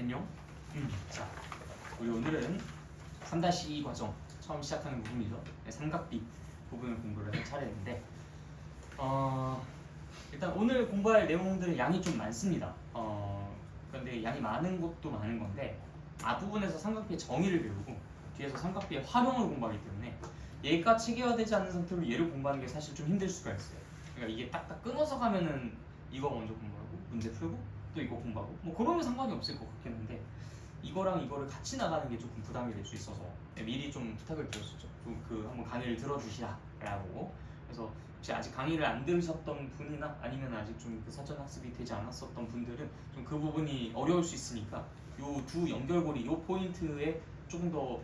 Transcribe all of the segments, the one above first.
안녕. 자, 우리 오늘은 3-2 과정 처음 시작하는 부분이죠. 삼각비 부분을 공부를 할 차례인데 일단 오늘 공부할 내용들은 양이 좀 많습니다. 그런데 양이 많은 것도 많은 건데 앞부분에서 삼각비의 정의를 배우고 뒤에서 삼각비의 활용을 공부하기 때문에 얘가 체계화되지 않는 상태로 얘를 공부하는 게 사실 좀 힘들 수가 있어요. 그러니까 이게 딱딱 끊어서 가면은 이거 먼저 공부하고 문제 풀고 또 이거 공부하고 뭐 그러면 상관이 없을 것 같긴 한데 이거랑 이거를 같이 나가는 게 조금 부담이 될 수 있어서 미리 좀 부탁을 드렸었죠. 한번 강의를 들어주시라라고. 그래서 혹시 아직 강의를 안 들으셨던 분이나 아니면 아직 좀 그 사전 학습이 되지 않았었던 분들은 좀 그 부분이 어려울 수 있으니까 요 두 연결고리 요 포인트에 조금 더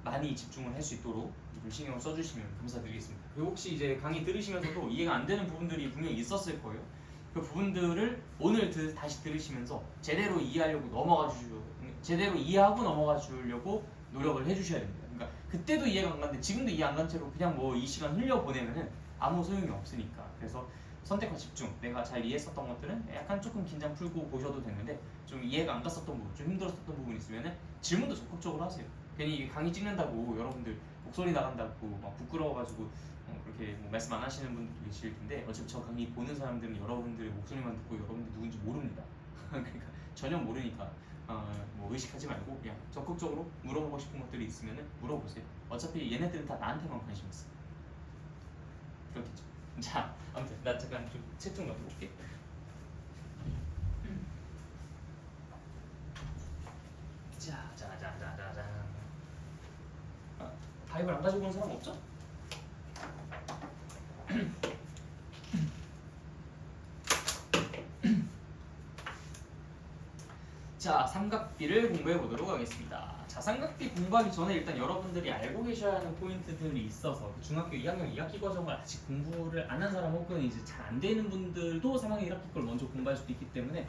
많이 집중을 할 수 있도록 좀 신경을 써주시면 감사드리겠습니다. 그리고 혹시 이제 강의 들으시면서도 이해가 안 되는 부분들이 분명히 있었을 거예요. 그 부분들을 오늘 다시 들으시면서 제대로 이해하려고 제대로 이해하고 넘어가 주려고 노력을 해주셔야 됩니다. 그러니까 그때도 이해가 안 갔는데 지금도 이해 안 간 채로 그냥 뭐 이 시간 흘려 보내면은 아무 소용이 없으니까. 그래서 선택과 집중, 내가 잘 이해했었던 것들은 약간 조금 긴장 풀고 보셔도 되는데 좀 이해가 안 갔었던 부분, 좀 힘들었었던 부분 있으면은 질문도 적극적으로 하세요. 괜히 이게 강의 찍는다고 여러분들 목소리 나간다고 막 부끄러워가지고 그렇게 뭐 말씀 안 하시는 분들도 계실 텐데 어차피 저 강의 보는 사람들은 여러분들의 목소리만 듣고 여러분들 누군지 모릅니다. 그러니까 전혀 모르니까 뭐 의식하지 말고 그냥 적극적으로 물어보고 싶은 것들이 있으면 물어보세요. 어차피 얘네들은 다 나한테만 관심 있어. 그렇겠죠. 자, 아무튼 나 잠깐 좀 책 좀 놔둬볼게. 자. 바이블 안 가지고 온 사람 없죠? 자, 삼각비를 공부해 보도록 하겠습니다. 자, 삼각비 공부하기 전에 일단 여러분들이 알고 계셔야 하는 포인트들이 있어서 중학교 2학년 2학기 과정을 아직 공부를 안 한 사람 혹은 이제 잘 안 되는 분들도 3학년 1학기 걸 먼저 공부할 수도 있기 때문에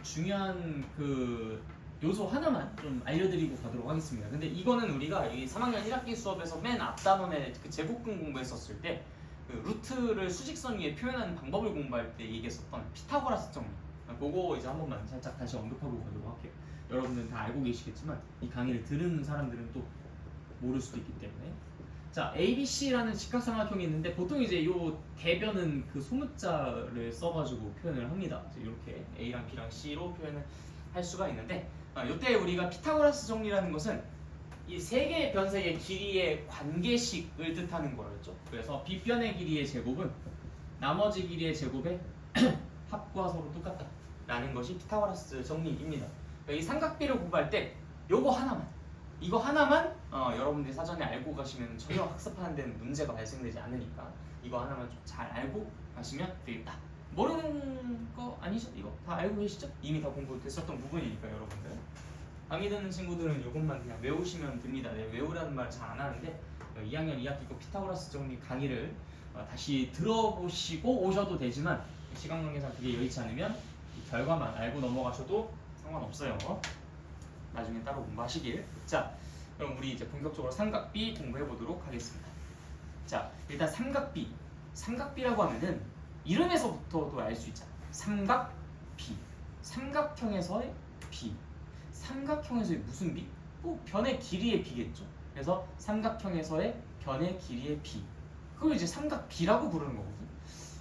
중요한 그 요소 하나만 좀 알려드리고 가도록 하겠습니다. 근데 이거는 우리가 이 3학년 1학기 수업에서 맨 앞단원에 그 제곱근 공부했었을 때 그 루트를 수직선 위에 표현하는 방법을 공부할 때 얘기했었던 피타고라스 정리, 그거 이제 한 번만 살짝 다시 언급하고 가도록 할게요. 여러분들은 다 알고 계시겠지만 이 강의를 들은 사람들은 또 모를 수도 있기 때문에. 자, ABC라는 직각삼각형이 있는데 보통 이제 요 대변은 그 소문자를 써가지고 표현을 합니다. 이렇게 A랑 B랑 C로 표현을 할 수가 있는데 이때 우리가 피타고라스 정리라는 것은 이 세 개의 변 사이의 길이의 관계식을 뜻하는 거였죠. 그래서 B변의 길이의 제곱은 나머지 길이의 제곱의 합과 서로 똑같다 라는 것이 피타고라스 정리입니다. 그러니까 이 삼각비를 공부할 때 이거 하나만 여러분들이 사전에 알고 가시면 전혀 학습하는 데는 문제가 발생되지 않으니까 이거 하나만 좀 잘 알고 가시면 되겠다. 모르는 거 아니죠? 이거 다 알고 계시죠? 이미 다 공부됐었던 부분이니까 여러분들. 강의 듣는 친구들은 이것만 그냥 외우시면 됩니다. 네, 외우라는 말 잘 안 하는데 2학년 2학기 거 피타고라스 정리 강의를 다시 들어보시고 오셔도 되지만 시간 관계상 그게 여의치 않으면 이 결과만 알고 넘어가셔도 상관없어요. 나중에 따로 공부하시길. 자, 그럼 우리 이제 본격적으로 삼각비 공부해 보도록 하겠습니다. 자, 일단 삼각비라고 하면은 이름에서부터도 알 수 있잖아. 삼각비, 삼각형에서의 비. 삼각형에서의 무슨 비? 변의 길이의 비겠죠. 그래서 삼각형에서의 변의 길이의 비. 그걸 이제 삼각비라고 부르는 거거든.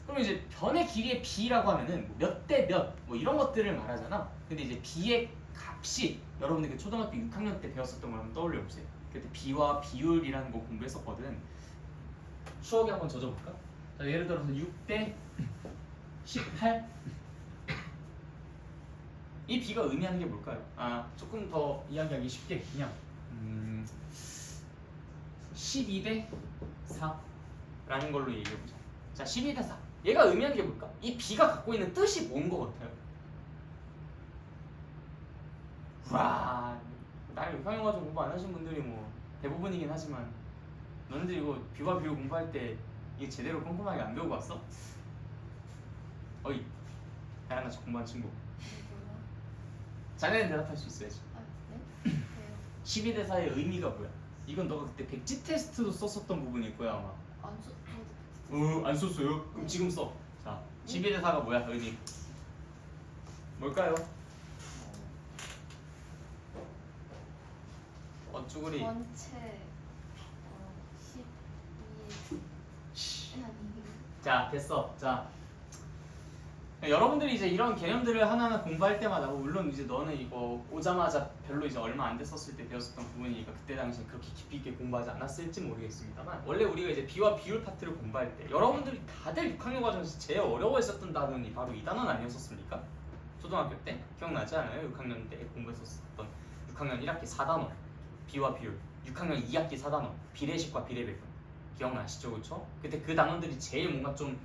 그럼 이제 변의 길이의 비라고 하면은 몇 대 몇 뭐 이런 것들을 말하잖아. 근데 이제 비의 값이 여러분들 그 초등학교 6학년 때 배웠었던 걸 한번 떠올려 보세요. 그때 비와 비율이라는 거 공부했었거든. 추억에 한번 젖어볼까? 자, 예를 들어서 6대 18. 이 비가 의미하는 게 뭘까요? 조금 더 이야기하기 쉽게 그냥 12대 4라는 걸로 얘기해보자. 자, 12대 4. 얘가 의미하는 게 뭘까? 이 비가 갖고 있는 뜻이 뭔 것 같아요? 와, 나를 6학년 가지고 공부 안 하신 분들이 뭐 대부분이긴 하지만 너네들 이거 비와 비율 공부할 때 이게 제대로 꼼꼼하게 안 배우고 왔어? 어이, 나랑 같이 공부한 친구. 자네는 대답할 수 있어야지. 네? 12대 4의 의미가 뭐야? 이건 너가 그때 백지 테스트도 썼었던 부분일 거야 아마. 안 썼어요? 그럼 지금 써. 자, 12대 4가 뭐야 의미? 뭘까요? 쭈구리. 전체 12 아니 자 됐어. 자 여러분들이 이제 이런 개념들을 하나하나 공부할 때마다 물론 이제 너는 이거 오자마자 별로 이제 얼마 안 됐었을 때 배웠었던 부분이니까 그때 당시에 그렇게 깊이 있게 공부하지 않았을지 모르겠습니다만 원래 우리가 이제 비와 비율 파트를 공부할 때 여러분들이 다들 6학년 과정에서 제일 어려워했었던 단원이 바로 이 단원 아니었었습니까? 초등학교 때 기억나지 않아요? 6학년 때 공부했었던 6학년 1학기 4단원 비와 비율 6학년 2학기 4단원 비례식과 비례배분 기억나시죠? 그쵸? 그때 그 단원들이 제일 뭔가 좀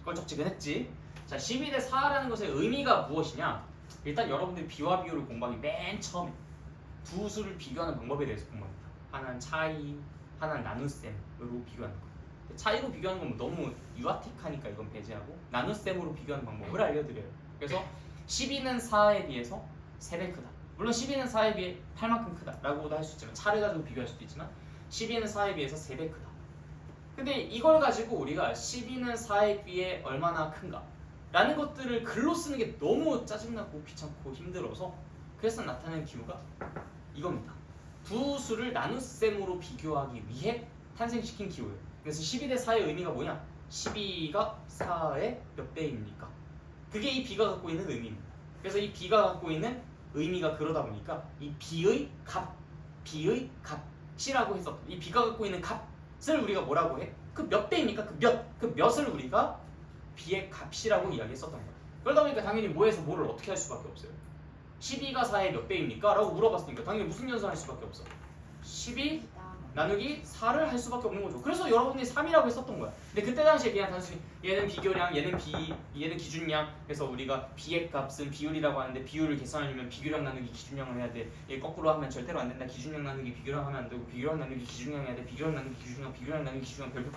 껄쩍지근했지. 자, 12대 4라는 것의 의미가 무엇이냐? 일단 여러분들이 비와 비율을 공부하기 맨 처음에 두 수를 비교하는 방법에 대해서 공부합니다. 하나는 차이, 하나는 나눗셈으로 비교하는 거. 차이로 비교하는 건 너무 유아틱하니까 이건 배제하고 나눗셈으로 비교하는 방법을 알려드려요. 그래서 12는 4에 비해서 3배 크다. 물론 12는 4에 비해 8만큼 크다라고도 할 수 있지만 차를 가지고 비교할 수도 있지만 12는 4에 비해서 3배 크다. 근데 이걸 가지고 우리가 12는 4에 비해 얼마나 큰가? 라는 것들을 글로 쓰는 게 너무 짜증나고 귀찮고 힘들어서 그래서 나타낸 기호가 이겁니다. 두 수를 나눗셈으로 비교하기 위해 탄생시킨 기호예요. 그래서 12대 4의 의미가 뭐냐? 12가 4의 몇 배입니까? 그게 이 B가 갖고 있는 의미입니다. 그래서 이 B가 갖고 있는 의미가 그러다 보니까 이 B의 값이라고 해서 이 B가 갖고 있는 값을 우리가 뭐라고 해? 그 몇 배입니까? 그 몇을 우리가 B의 값이라고 이야기했었던 거예요. 그러다 보니까 당연히 뭐에서 뭐를 어떻게 할 수밖에 없어요. 12가 4의 몇 배입니까? 라고 물어봤으니까 당연히 무슨 연산할 수밖에 없어. 12 나누기 4를 할 수밖에 없는 거죠. 그래서 여러분이 3이라고 했었던 거야. 근데 그때 당시에 그냥 단순히 얘는 비교량, 얘는 얘는 기준량. 그래서 우리가 B의 값은 비율이라고 하는데 비율을 계산하려면 비교량 나누기 기준량을 해야 돼. 얘 거꾸로 하면 절대로 안 된다. 기준량 나누기 비교량 하면 안 되고 비교량 나누기 기준량 해야 돼. 비교량 나누기 기준량, 비교량 나누기 기준량 별표.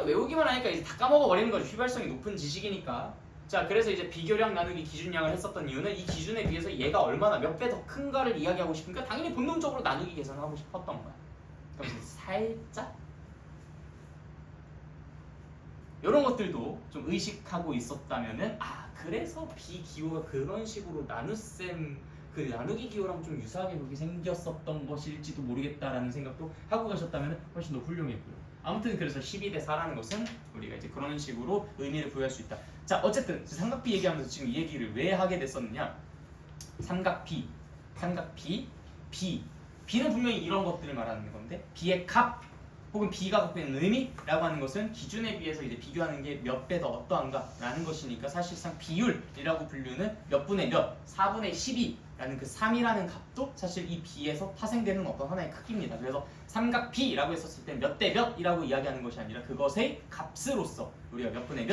외우기만 하니까 이제 다 까먹어 버리는 거죠. 휘발성이 높은 지식이니까. 자, 그래서 이제 비교량 나누기 기준량을 했었던 이유는 이 기준에 비해서 얘가 얼마나 몇 배 더 큰가를 이야기하고 싶으니까 당연히 본능적으로 나누기 계산을 하고 싶었던 거야. 그럼 이제 살짝 이런 것들도 좀 의식하고 있었다면은 그래서 비기호가 그런 식으로 나눗셈 그 나누기 기호랑 좀 유사하게 그렇게 생겼었던 것일지도 모르겠다라는 생각도 하고 가셨다면 훨씬 더 훌륭했고요. 아무튼 그래서 12대 4라는 것은 우리가 이제 그런 식으로 의미를 부여할 수 있다. 자, 어쨌든 삼각비 얘기하면서 지금 이 얘기를 왜 하게 됐었느냐? 삼각비, B는 분명히 이런 것들을 말하는 건데 B의 값 혹은 B가 갖고 있는 의미라고 하는 것은 기준에 비해서 이제 비교하는 게 몇 배 더 어떠한가라는 것이니까 사실상 비율이라고 불리는 몇 분의 몇, 4분의 12라는 그 3이라는 값도 사실 이 B에서 파생되는 어떤 하나의 크기입니다. 그래서 삼각 B라고 했었을 때 몇 대 몇이라고 이야기하는 것이 아니라 그것의 값으로서 우리가 몇 분의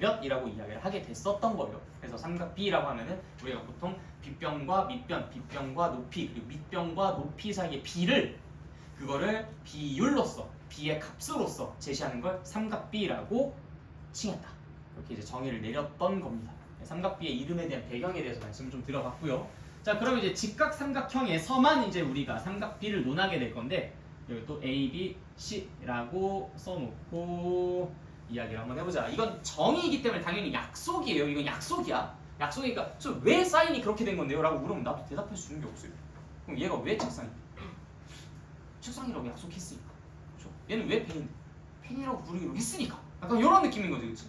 몇이라고 이야기를 하게 됐었던 거예요. 그래서 삼각 B라고 하면은 우리가 보통 빗변과 밑변, 빗변과 높이 그리고 밑변과 높이 사이의 B를 그거를 비율로서 B의 값으로서 제시하는 걸 삼각비라고 칭했다. 그렇게 이제 정의를 내렸던 겁니다. 삼각비의 이름에 대한 배경에 대해서 말씀을 좀 들어봤고요. 자, 그럼 이제 직각삼각형에서만 이제 우리가 삼각비를 논하게 될 건데 여기 또 A, B, C라고 써놓고 이야기를 한번 해보자. 이건 정의이기 때문에 당연히 약속이에요. 이건 약속이야. 약속이니까 왜 사인이 그렇게 된 건데요? 라고 물으면 나도 대답할 수 있는 게 없어요. 그럼 얘가 왜 책상이야? 책상이라고 약속했으니까. 그렇죠? 얘는 왜 펜이라고 부르기로 했으니까. 약간 이런 느낌인 거지, 그렇지?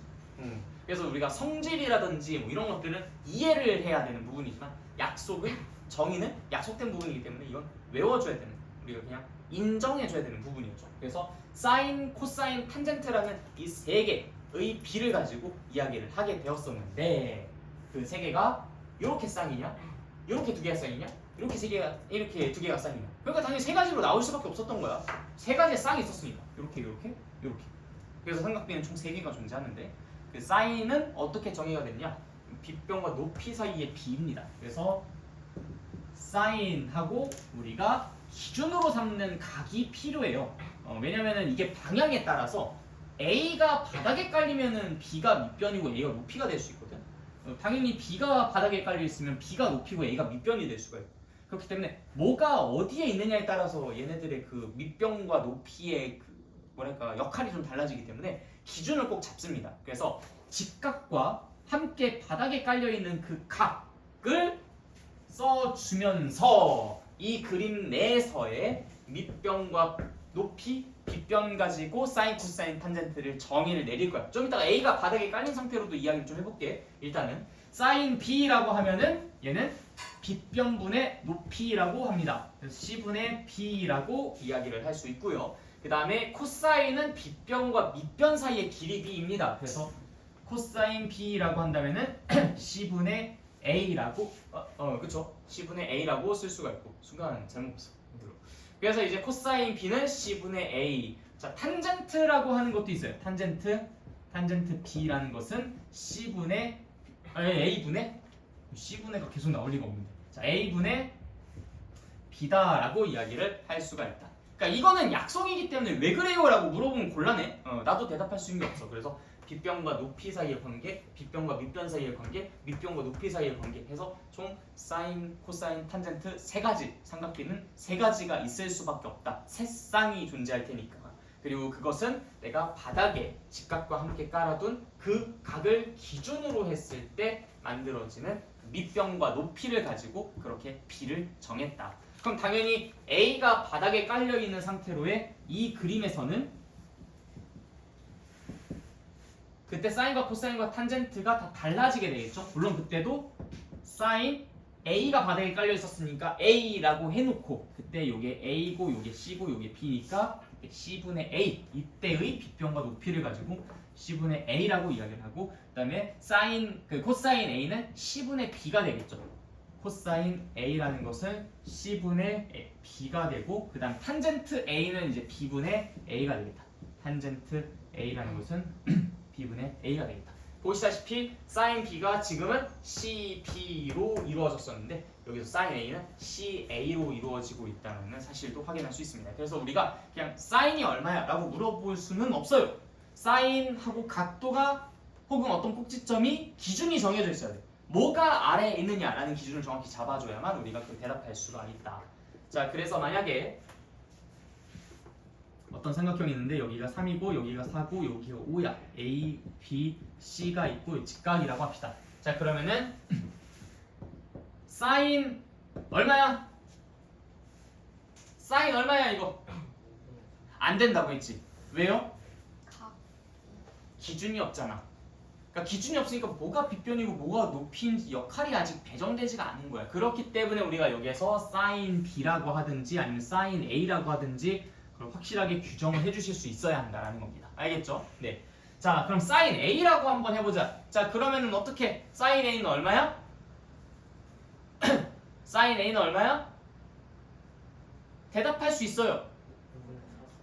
그래서 우리가 성질이라든지 뭐 이런 것들은 이해를 해야 되는 부분이지만 약속은 정의는 약속된 부분이기 때문에 이건 외워줘야 되는 우리가 그냥 인정해줘야 되는 부분이었죠. 그래서 사인, 코사인, 탄젠트라는 이 세 개의 비를 가지고 이야기를 하게 되었었는데 그 세 개가 이렇게 쌍이냐? 이렇게 두 개가 쌍이냐? 이렇게 두 개가 쌍이냐? 그러니까 당연히 세 가지로 나올 수밖에 없었던 거야. 세 가지의 쌍이 있었으니까 이렇게. 그래서 삼각비는 총 세 개가 존재하는데 그 사인은 어떻게 정의가 됐냐? 빗변과 높이 사이의 비입니다. 그래서 사인하고 우리가 기준으로 삼는 각이 필요해요. 왜냐면은 이게 방향에 따라서 A가 바닥에 깔리면은 B가 밑변이고 A가 높이가 될 수 있거든. 당연히 B가 바닥에 깔려 있으면 B가 높이고 A가 밑변이 될 수가 있고. 그렇기 때문에 뭐가 어디에 있느냐에 따라서 얘네들의 그 밑변과 높이의 그 역할이 좀 달라지기 때문에 기준을 꼭 잡습니다. 그래서 직각과 함께 바닥에 깔려 있는 그 각을 써주면서 이 그림 내에서의 밑변과 높이, 빗변 가지고 사인, 코사인, 탄젠트를 정의를 내릴 거야. 좀 이따가 A가 바닥에 깔린 상태로도 이야기를 좀 해볼게. 일단은 사인 B라고 하면은 얘는 빗변분의 높이라고 합니다. 그래서 C분의 B라고 이야기를 할 수 있고요. 그 다음에 코사인은 빗변과 밑변 사이의 길이 B입니다. 그래서 코사인 B라고 한다면은 C분의 A라고 그쵸? C분의 A라고 쓸 수가 있고 순간 잘못 봤어. 그래서 이제 코사인 B는 C분의 A. 자, 탄젠트라고 하는 것도 있어요. 탄젠트 B라는 것은 A분의 C분의가 계속 나올 리가 없는데. 자, A분의 B다라고 이야기를 할 수가 있다. 그러니까 이거는 약속이기 때문에 왜 그래요라고 물어보면 곤란해. 나도 대답할 수 있는 게 없어. 그래서 빗변과 높이 사이의 관계, 빗변과 밑변 사이의 관계, 밑변과 높이 사이의 관계 해서 총 사인, 코사인, 탄젠트 세 가지 삼각비는 세 가지가 있을 수밖에 없다. 세 쌍이 존재할 테니까. 그리고 그것은 내가 바닥에 직각과 함께 깔아둔 그 각을 기준으로 했을 때 만들어지는 밑변과 높이를 가지고 그렇게 B를 정했다. 그럼 당연히 A가 바닥에 깔려 있는 상태로의 이 그림에서는 그때 사인과 코사인과 탄젠트가 다 달라지게 되겠죠. 물론 그때도 사인 A가 바닥에 깔려 있었으니까 A라고 해놓고 그때 요게 A고 요게 C고 요게 B니까 C분의 A 이때의 빗변과 높이를 가지고 C분의 A라고 이야기를 하고 그다음에 코사인 A는 C분의 B가 되겠죠. 코사인 A라는 것은 C분의 B가 되고 그다음 탄젠트 A는 이제 B분의 A가 되겠다. 탄젠트 A라는 것은 B분의 A가 되겠다. 보시다시피 사인 B가 지금은 CB로 이루어졌었는데 여기서 사인 A는 CA로 이루어지고 있다는 사실도 확인할 수 있습니다. 그래서 우리가 그냥 사인이 얼마야? 라고 물어볼 수는 없어요. 사인하고 각도가 혹은 어떤 꼭지점이 기준이 정해져 있어야 돼. 뭐가 아래에 있느냐라는 기준을 정확히 잡아줘야만 우리가 그 대답할 수가 있다. 자, 그래서 만약에 어떤 삼각형이 있는데 여기가 3이고 여기가 4고 여기가 5야. A, B, C가 있고 직각이라고 합시다. 자, 그러면은 사인 얼마야? 사인 얼마야 이거? 안 된다고 했지. 왜요? 각. 기준이 없잖아. 그러니까 기준이 없으니까 뭐가 빗변이고 뭐가 높이인지 역할이 아직 배정되지가 않은 거야. 그렇기 때문에 우리가 여기에서 사인 B라고 하든지 아니면 사인 A라고 하든지 그걸 확실하게 규정을 해주실 수 있어야 한다라는 겁니다. 알겠죠? 네. 자, 그럼 사인 A라고 한번 해보자. 자, 그러면은 어떻게? 사인 A는 얼마야? 사인 A는 얼마야? 대답할 수 있어요.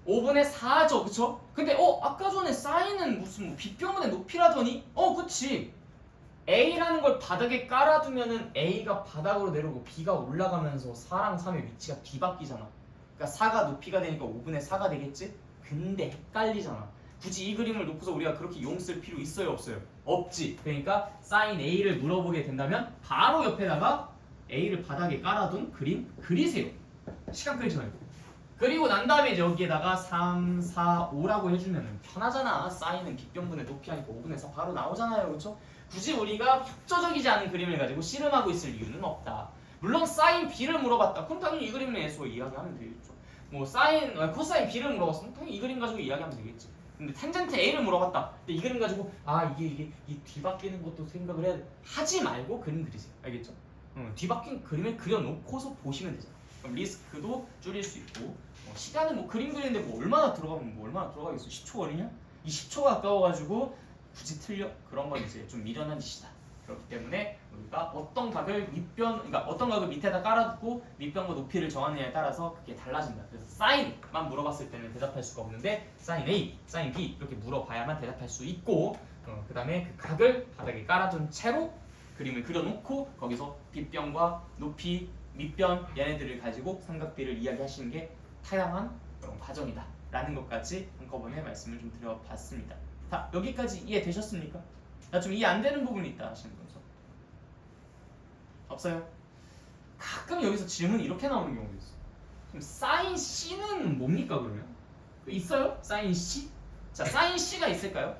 5분의 4죠, 그쵸? 근데 아까 전에 사인은 무슨 뭐 빗변분의 높이라더니 그치. A라는 걸 바닥에 깔아두면은 A가 바닥으로 내려오고 B가 올라가면서 4랑 3의 위치가 뒤바뀌잖아. 그러니까 4가 높이가 되니까 5분의 4가 되겠지? 근데 헷갈리잖아. 굳이 이 그림을 놓고서 우리가 그렇게 용 쓸 필요 있어요, 없어요? 없지. 그러니까 사인 A를 물어보게 된다면 바로 옆에다가 A를 바닥에 깔아둔 그림 그리세요. 시간 끌지 말고. 그리고 난 다음에 이제 여기에다가 3, 4, 5라고 해주면 편하잖아. 사인은 빗변분의 높이 하니까 5분의 4 바로 나오잖아요, 그렇죠? 굳이 우리가 협조적이지 않은 그림을 가지고 씨름하고 있을 이유는 없다. 물론 사인 B를 물어봤다. 그럼 당연히 이 그림 내에서 이야기하면 되겠죠. 뭐 코사인 B를 물어봤으면 당연히 이 그림 가지고 이야기하면 되겠지. 근데 탄젠트 A를 물어봤다. 근데 이 그림 가지고 이게 이 뒤바뀌는 것도 생각을 해야 돼. 하지 말고 그림 그리세요. 알겠죠? 뒤바뀐 그림을 그려놓고서 보시면 되잖아. 그럼 리스크도 줄일 수 있고 시간은 뭐 그림 그리는데 뭐 얼마나 들어가면 뭐 얼마나 들어가겠어. 10초 걸리냐? 이 10초가 가까워가지고 굳이 틀려? 그런 건 이제 좀 미련한 짓이다. 그렇기 때문에 우리가 어떤 각을 밑에다 깔아두고 밑변과 높이를 정하느냐에 따라서 그게 달라진다. 그래서 사인만 물어봤을 때는 대답할 수가 없는데 사인 A, 사인 B 이렇게 물어봐야만 대답할 수 있고 그 다음에 그 각을 바닥에 깔아둔 채로 그림을 그려놓고 거기서 빗변과 높이, 밑변 얘네들을 가지고 삼각비를 이야기하시는 게 타당한 그런 과정이다 라는 것까지 한꺼번에 말씀을 좀 드려봤습니다. 자, 여기까지 이해되셨습니까? 나 좀 이해 안 되는 부분이 있다 하시는 분서 없어요? 가끔 여기서 질문이 이렇게 나오는 경우도 있어. 그럼 사인 C는 뭡니까 그러면? 있어요? 사인 C? 자, 사인 C가 있을까요?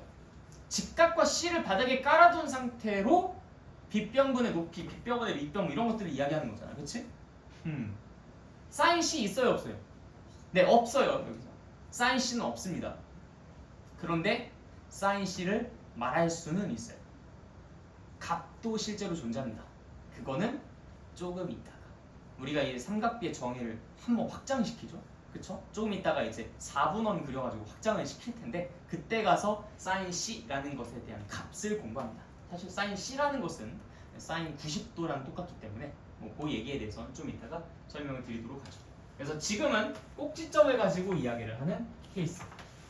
직각과 C를 바닥에 깔아둔 상태로 빗변분의 높이, 빗변분의 밑변 이런 것들을 이야기하는 거잖아, 그렇지? 사인 C 있어요 없어요? 네 없어요. 여기서 사인 C는 없습니다. 그런데 사인 C를 말할 수는 있어요. 값도 실제로 존재합니다. 그거는 조금 있다가 우리가 이 삼각비의 정의를 한번 확장시키죠. 그쵸? 조금 있다가 이제 4분원 그려가지고 확장을 시킬 텐데 그때 가서 사인 C라는 것에 대한 값을 공부합니다. 사실 사인 C라는 것은 사인 90도랑 똑같기 때문에 그 얘기에 대해서는 좀 이따가 설명을 드리도록 하죠. 그래서 지금은 꼭지점을 가지고 이야기를 하는 케이스.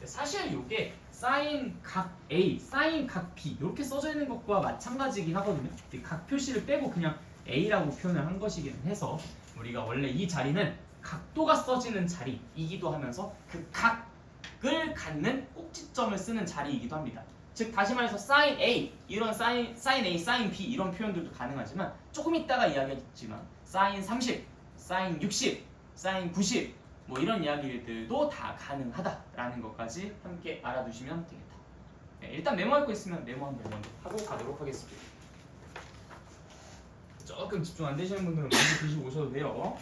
사실 이게 사인 각 A, 사인 각 B 이렇게 써져 있는 것과 마찬가지긴 하거든요. 각 표시를 빼고 그냥 A라고 표현을 한 것이긴 해서 우리가 원래 이 자리는 각도가 써지는 자리이기도 하면서 그 각을 갖는 꼭지점을 쓰는 자리이기도 합니다. 즉 다시 말해서 사인 A 이런 사인 A, 사인 B 이런 표현들도 가능하지만 조금 있다가 이야기했지만 사인 30, 사인 60, 사인 90 뭐 이런 이야기들도 다 가능하다라는 것까지 함께 알아두시면 되겠다. 네, 일단 메모할 거 있으면 메모 한번 먼저 하고 가도록 하겠습니다. 조금 집중 안 되시는 분들은 먼저 드시고 오셔도 돼요.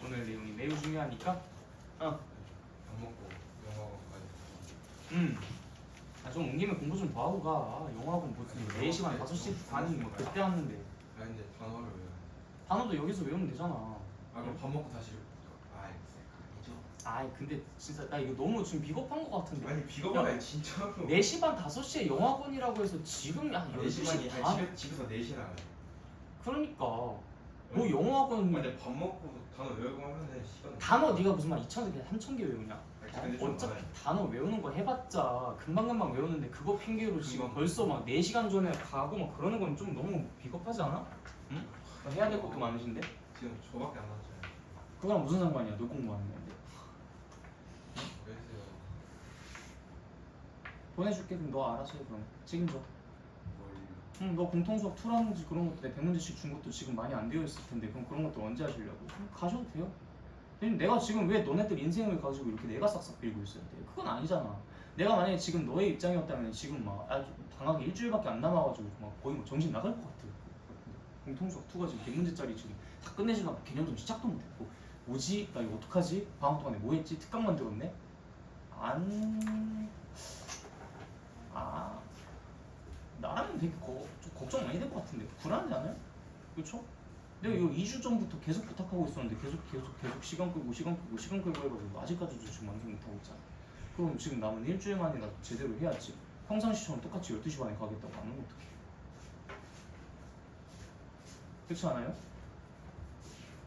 오늘 내용이 매우 중요하니까. 밥 먹고 영화관 가야 좀 온 김에 공부 좀 더 하고 가. 영어학원 뭐 4시간 5시 반이 뭐 그때 왔는데 아 근데 단어를 외워요. 단어도 여기서 외우면 되잖아. 아 그럼 밥 먹고 다시 아니죠. 아이 근데 진짜 나 이거 너무 지금 비겁한 것 같은데. 아니 비겁한 게 진짜로 4시 반 5시에 영화관이라고 해서 지금 한 4시간이 12시 반? 집에서 4시 나가요. 그러니까 뭐 영어학원 근데 밥 먹고 단어 외우고 하면은 시간 단어 네가 무슨 말 2,000개 3,000개 외우냐? 근데 좀 어차피 많아요. 단어 외우는 거 해봤자 금방금방 외우는데 그거 핑계로 지금 금방. 벌써 막 4시간 전에 가고 막 그러는 건 좀 너무 비겁하지 않아? 응? 해야 될 것도 많으신데? 지금 저밖에 안 남았잖아요. 그거랑 무슨 상관이야? 너 공부하는 건데. 왜 했어요? 보내줄게. 그럼 너 알아서 해. 그럼 책임져. 뭘 너 공통수학 2라든지 그런 것도 내 100문제씩 준 것도 지금 많이 안 되어 있을 텐데 그럼 그런 것도 언제 하시려고? 그럼 가셔도 돼요. 왜냐면 내가 지금 왜 너네들 인생을 가지고 이렇게 내가 싹싹 빌고 있어야 돼? 그건 아니잖아. 내가 만약에 지금 너의 입장이었다면 지금 막 방학이 일주일밖에 안 남아가지고 막 거의 뭐 정신 나갈 것 같아. 공통수학 2가 지금 100문제짜리 지금 다 끝내지만 개념 시작도 못했고 뭐지? 나 이거 어떡하지? 방학 동안에 뭐 했지? 특강 만들었네? 나라면 되게 좀 걱정 많이 될 것 같은데 불안하지 않아요? 그렇죠? 내가 이거 2주 전부터 계속 부탁하고 있었는데 계속 시간 끌고 해가지고 아직까지도 지금 완성 못하고 있잖아. 그럼 지금 남은 일주일만이라도 제대로 해야지. 평상시처럼 똑같이 12시 반에 가겠다고 하면 어떡해? 그렇지 않아요?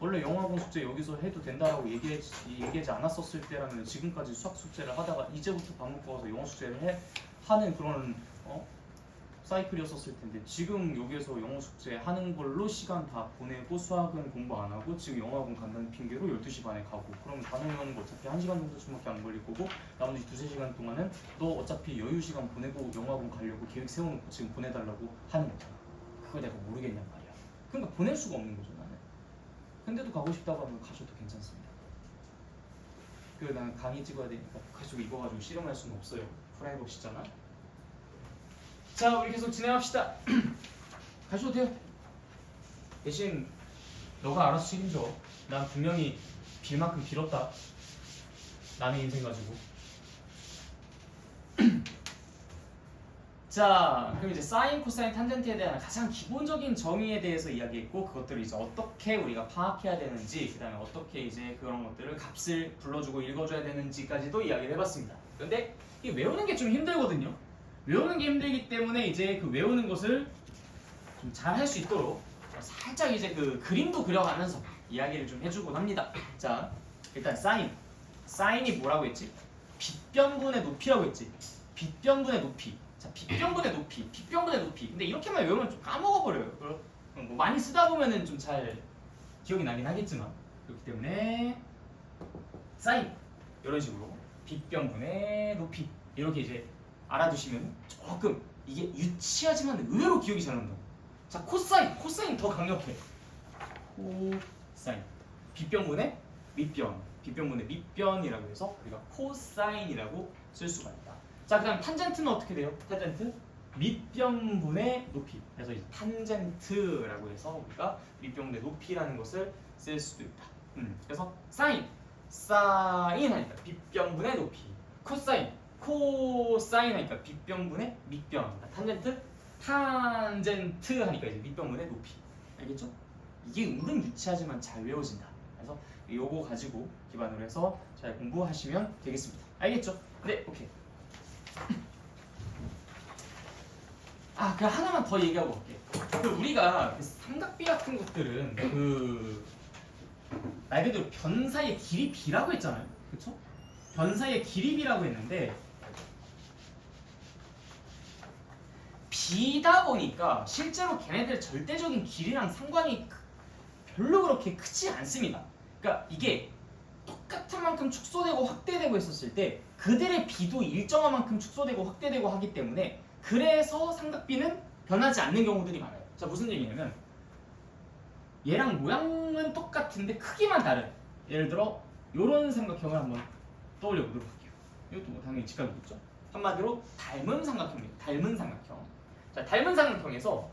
원래 영어학원 숙제 여기서 해도 된다라고 얘기하지 않았었을 때라면 지금까지 수학 숙제를 하다가 이제부터 밥 먹고 와서 영어 숙제를 하는 그런 사이클이었었을 텐데 지금 여기에서 영어 숙제 하는 걸로 시간 다 보내고 수학은 공부 안 하고 지금 영어학원 간다는 핑계로 12시 반에 가고 그러면 단어 외우는 거 어차피 1시간 정도밖에 안 걸릴 거고 나머지 2-3시간 동안은 너 어차피 여유 시간 보내고 영어학원 가려고 계획 세워놓고 지금 보내달라고 하는 거잖아. 그걸 내가 모르겠냔 말이야. 그러니까 보낼 수가 없는 거죠 나는. 근데도 가고 싶다고 하면 가셔도 괜찮습니다. 나는 강의 찍어야 되니까 계속 이거 가지고 씨름할 수는 없어요. 프라이버시잖아. 자, 우리 계속 진행합시다. 가셔도 돼요. 대신 너가 알아서 책임져. 난 분명히 빌 만큼 빌었다. 남의 인생 가지고. 자, 그럼 이제 사인, 코사인, 탄젠트에 대한 가장 기본적인 정의에 대해서 이야기했고 그것들을 이제 어떻게 우리가 파악해야 되는지 그 다음에 어떻게 이제 그런 것들을 값을 불러주고 읽어줘야 되는지까지도 이야기를 해봤습니다. 그런데 이 외우는 게 좀 힘들거든요. 외우는 게 힘들기 때문에 이제 그 외우는 것을 좀 잘 할 수 있도록 살짝 이제 그 그림도 그려가면서 이야기를 좀 해주곤 합니다. 자, 일단 사인이 뭐라고 했지? 빗변분의 높이라고 했지. 빗변분의 높이. 자, 빗변분의 높이. 근데 이렇게만 외우면 좀 까먹어버려요. 뭐 많이 쓰다 보면은 좀 잘 기억이 나긴 하겠지만 그렇기 때문에 사인 이런 식으로 빗변분의 높이 이렇게 이제 알아두시면 조금 이게 유치하지만 의외로 기억이 잘 난다. 자, 코사인 더 강력해. 코사인 빗변분의 밑변이라고 해서 우리가 코사인이라고 쓸 수가 있다. 자, 그다음 탄젠트는 어떻게 돼요? 탄젠트 밑변분의 높이. 그래서 이제 탄젠트라고 해서 우리가 밑변분의 높이라는 것을 쓸 수도 있다. 그래서 사인 하니까 빗변분의 높이, 코사인 하니까 빗변분의 밑변, 탄젠트 하니까 이제 밑변분의 높이. 알겠죠? 이게 은근 유치하지만 잘 외워진다. 그래서 요거 가지고 기반으로 해서 잘 공부하시면 되겠습니다. 알겠죠? 네, 오케이. 그럼 하나만 더 얘기하고 갈게. 우리가 그 삼각비 같은 것들은 말 그대로 변사의 길이 b라고 했잖아요. 그쵸? 변사의 길이 b라고 했는데 b다 보니까 실제로 걔네들 절대적인 길이랑 상관이 별로 그렇게 크지 않습니다. 그러니까 이게 똑같은 만큼 축소되고 확대되고 했었을 때 그들의 b도 일정한 만큼 축소되고 확대되고 하기 때문에 그래서 삼각비는 변하지 않는 경우들이 많아요. 자, 무슨 얘기냐면 얘랑 모양은 똑같은데 크기만 다른, 예를 들어 이런 삼각형을 한번 떠올려 보도록 할게요. 이것도 뭐 당연히 직각이겠죠. 한마디로 닮은 삼각형입니다. 닮은 삼각형. 자, 닮은 삼각형에서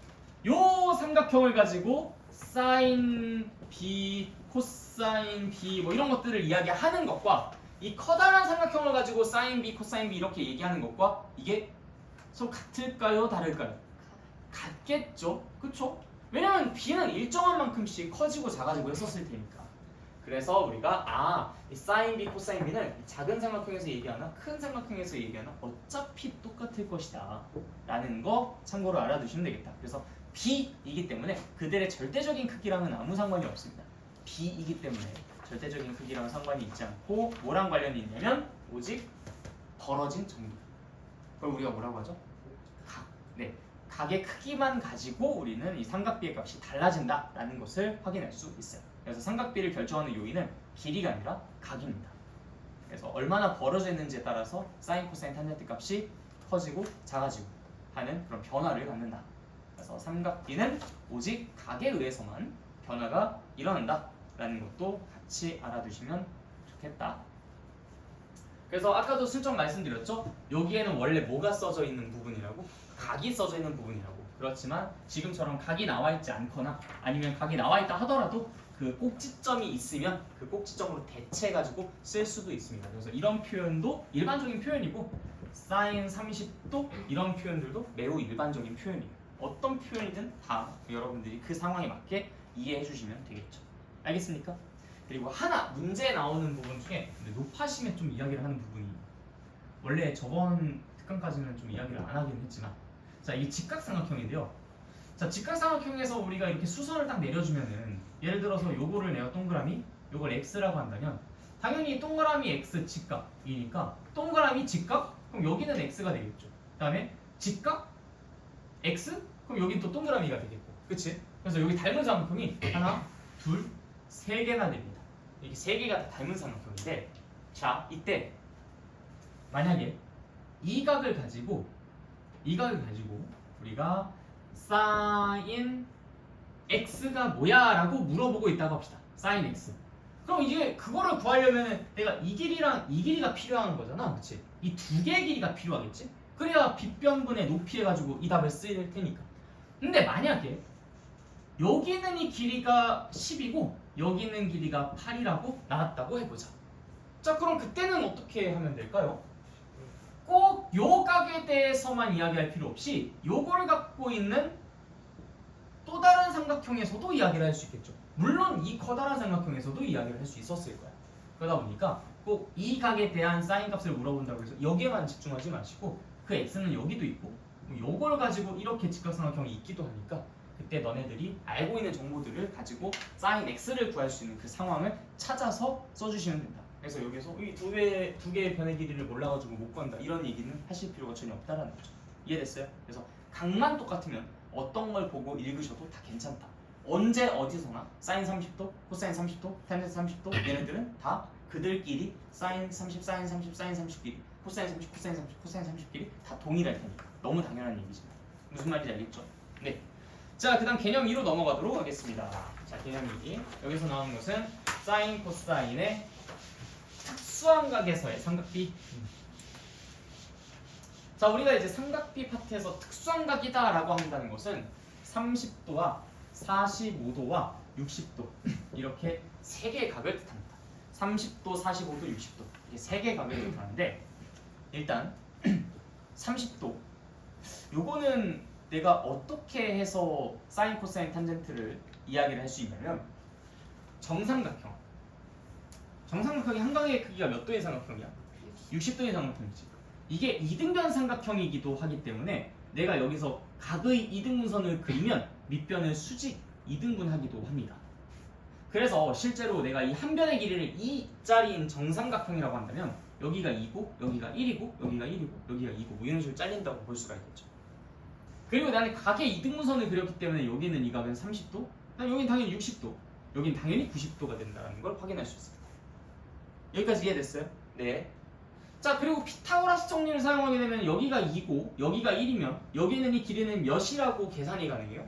요 삼각형을 가지고 사인 b, 코사인 b 뭐 이런 것들을 이야기하는 것과 이 커다란 삼각형을 가지고 사인 b, 코사인 b 이렇게 얘기하는 것과 이게 서로 같을까요? 다를까요? 같겠죠. 그쵸? 왜냐면 b는 일정한 만큼씩 커지고 작아지고 했었을 테니까. 그래서 우리가 이 사인 b, 코사인 b는 작은 삼각형에서 얘기하나 큰 삼각형에서 얘기하나 어차피 똑같을 것이다 라는 거 참고로 알아두시면 되겠다. 그래서 b이기 때문에 그들의 절대적인 크기랑은 아무 상관이 없습니다. b이기 때문에 절대적인 크기랑은 상관이 있지 않고 뭐랑 관련이 있냐면 오직 벌어진 정도. 그걸 우리가 뭐라고 하죠? 각. 네. 각의 크기만 가지고 우리는 이 삼각비의 값이 달라진다라는 것을 확인할 수 있어요. 그래서 삼각비를 결정하는 요인은 길이가 아니라 각입니다. 그래서 얼마나 벌어져 있는지에 따라서 사인, 코사인, 탄젠트 값이 커지고 작아지고 하는 그런 변화를 갖는다. 그래서 삼각비는 오직 각에 의해서만 변화가 일어난다라는 것도 같이 알아두시면 좋겠다. 그래서 아까도 슬쩍 말씀드렸죠? 여기에는 원래 뭐가 써져 있는 부분이라고? 각이 써져 있는 부분이라고. 그렇지만 지금처럼 각이 나와 있지 않거나 아니면 각이 나와 있다 하더라도 그 꼭지점이 있으면 그 꼭지점으로 대체해가지고 쓸 수도 있습니다. 그래서 이런 표현도 일반적인 표현이고 사인 30도 이런 표현들도 매우 일반적인 표현이에요. 어떤 표현이든 다 여러분들이 그 상황에 맞게 이해해 주시면 되겠죠. 알겠습니까? 그리고 하나 문제에 나오는 부분 중에 높아심에 좀 이야기를 하는 부분이 원래 저번 특강까지는 좀 이야기를 안 하긴 했지만 자, 이게 직각삼각형인데요. 자, 직각삼각형에서 우리가 이렇게 수선을 딱 내려주면은 예를 들어서 요거를 내가 동그라미 요걸 x라고 한다면 당연히 동그라미 x 직각이니까 동그라미 직각? 그럼 여기는 x가 되겠죠. 그 다음에 직각 x? 그럼 여긴 또 동그라미가 되겠고 그치? 그래서 여기 닮은 삼각형이 하나, 둘, 세 개나 됩니다. 이게 세 개가 다 닮은 삼각형인데 자, 이때 만약에 이 각을 가지고 우리가 사인 x가 뭐야? 라고 물어보고 있다고 합시다. 사인 x. 그럼 이제 그거를 구하려면 내가 이 길이랑 이 길이가 필요한 거잖아. 그치? 이 두 개의 길이가 필요하겠지? 그래야 빗변분의 높이 해가지고 이 답을 쓰일 테니까. 근데 만약에 여기 있는 이 길이가 10이고 여기 있는 길이가 8이라고 나왔다고 해보자. 자, 그럼 그때는 어떻게 하면 될까요? 꼭 요 각에 대해서만 이야기할 필요 없이 요걸 갖고 있는 또 다른 삼각형에서도 이야기를 할 수 있겠죠. 물론 이 커다란 삼각형에서도 이야기를 할 수 있었을 거야. 그러다 보니까 꼭 이 각에 대한 사인 값을 물어본다고 해서 여기에만 집중하지 마시고 그 x는 여기도 있고 요걸 가지고 이렇게 직각삼각형이 있기도 하니까 그때 너네들이 알고 있는 정보들을 가지고 사인 x를 구할 수 있는 그 상황을 찾아서 써주시면 된다. 그래서 여기서 이 두 개의 변의 길이를 몰라가지고 못 구한다 이런 얘기는 하실 필요가 전혀 없다라는 거죠. 이해됐어요? 그래서 각만 똑같으면 어떤 걸 보고 읽으셔도 다 괜찮다. 언제 어디서나 사인 30도, 코사인 30도, 탄젠트 30도 얘네들은 다 그들끼리 사인 30, 사인 30, 사인 30끼리 코사인 30, 코사인 30, 코사인 30끼리 다 동일할 테니까 너무 당연한 얘기지만 무슨 말인지 알겠죠? 네. 자, 그 다음 개념 2로 넘어가도록 하겠습니다. 자, 개념 2 여기서 나오는 것은 사인, 코사인의 특수한 각에서의 삼각비. 자, 우리가 이제 삼각비 파트에서 특수한 각이다 라고 한다는 것은 30도와 45도와 60도 이렇게 세 개의 각을 뜻합니다. 30도, 45도, 60도 이게 세 개의 각을 뜻하는데 일단 30도 요거는 내가 어떻게 해서 사인, 코사인, 탄젠트를 이야기를 할 수 있냐면 정삼각형의 한각의 크기가 몇 도의 삼각형이야? 60도의 삼각형이지. 이게 이등변 삼각형이기도 하기 때문에 내가 여기서 각의 이등분선을 그리면 밑변을 수직 이등분하기도 합니다. 그래서 실제로 내가 이 한 변의 길이를 2짜리인 정삼각형이라고 한다면 여기가 2고 여기가 1이고 여기가 1이고 여기가 2고 뭐 이런 식으로 잘린다고 볼 수가 있겠죠. 그리고 나는 각의 이등분선을 그렸기 때문에 여기는 이 각은 30도, 여기는 당연히 60도, 여기는 당연히 90도가 된다는 걸 확인할 수 있습니다. 여기까지 이해됐어요? 네. 자, 그리고 피타고라스 정리를 사용하게 되면 여기가 2고 여기가 1이면 여기는 이 길이는 몇이라고 계산이 가능해요?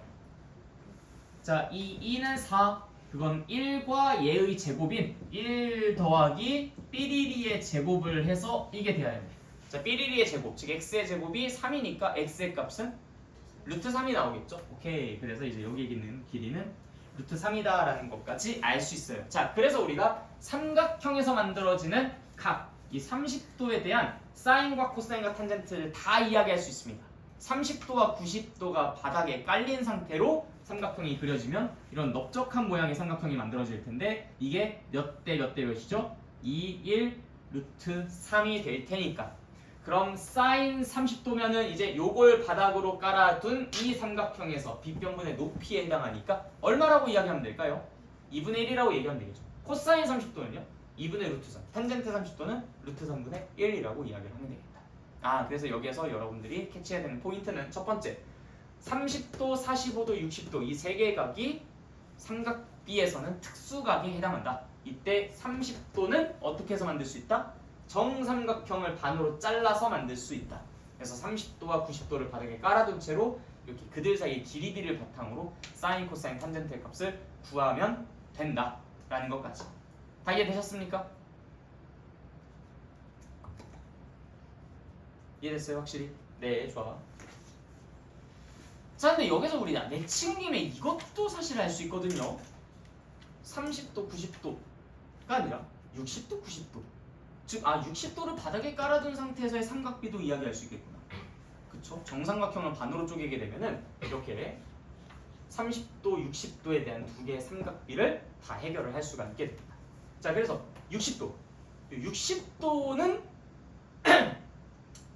자, 이 2는 4, 그건 1과 얘의 제곱인 1 더하기 삐리리의 제곱을 해서 이게 돼야 돼. 자, 삐리리의 제곱, 즉 x의 제곱이 3이니까 x의 값은 루트 3이 나오겠죠? 오케이. 그래서 이제 여기 있는 길이는 루트 3이다 라는 것까지 알 수 있어요. 자, 그래서 우리가 삼각형에서 만들어지는 각, 이 30도에 대한 사인과 코사인과 탄젠트를 다 이야기할 수 있습니다. 30도와 90도가 바닥에 깔린 상태로 삼각형이 그려지면 이런 넓적한 모양의 삼각형이 만들어질 텐데 이게 몇 대 몇 대 몇이죠? 2, 1, 루트 3이 될 테니까 그럼 사인 30도면은 이제 요걸 바닥으로 깔아둔 이 삼각형에서 빗변분의 높이에 해당하니까 얼마라고 이야기하면 될까요? 2분의 1이라고 얘기하면 되겠죠. 코사인 30도는요? 2분의 루트 3, 탄젠트 30도는 루트 3분의 1이라고 이야기를 하면 되겠다. 아, 그래서 여기에서 여러분들이 캐치해야 되는 포인트는 첫 번째 30도, 45도, 60도 이 세 개의 각이 삼각비에서는 특수각에 해당한다. 이때 30도는 어떻게 해서 만들 수 있다? 정삼각형을 반으로 잘라서 만들 수 있다. 그래서 30도와 90도를 바닥에 깔아둔 채로 이렇게 그들 사이의 길이비를 바탕으로 사인, 코사인, 탄젠트의 값을 구하면 된다 라는 것까지 다 이해되셨습니까? 이해됐어요 확실히? 네, 좋아. 자, 근데 여기서 우리 내친 김에 이것도 사실 알 수 있거든요. 30도, 90도가 아니라 60도, 90도. 즉, 60도를 바닥에 깔아둔 상태에서의 삼각비도 이야기할 수 있겠구나. 그쵸? 정삼각형을 반으로 쪼개게 되면은 이렇게 30도, 60도에 대한 두 개의 삼각비를 다 해결을 할 수가 있게 됩니다. 자, 그래서 60도. 60도는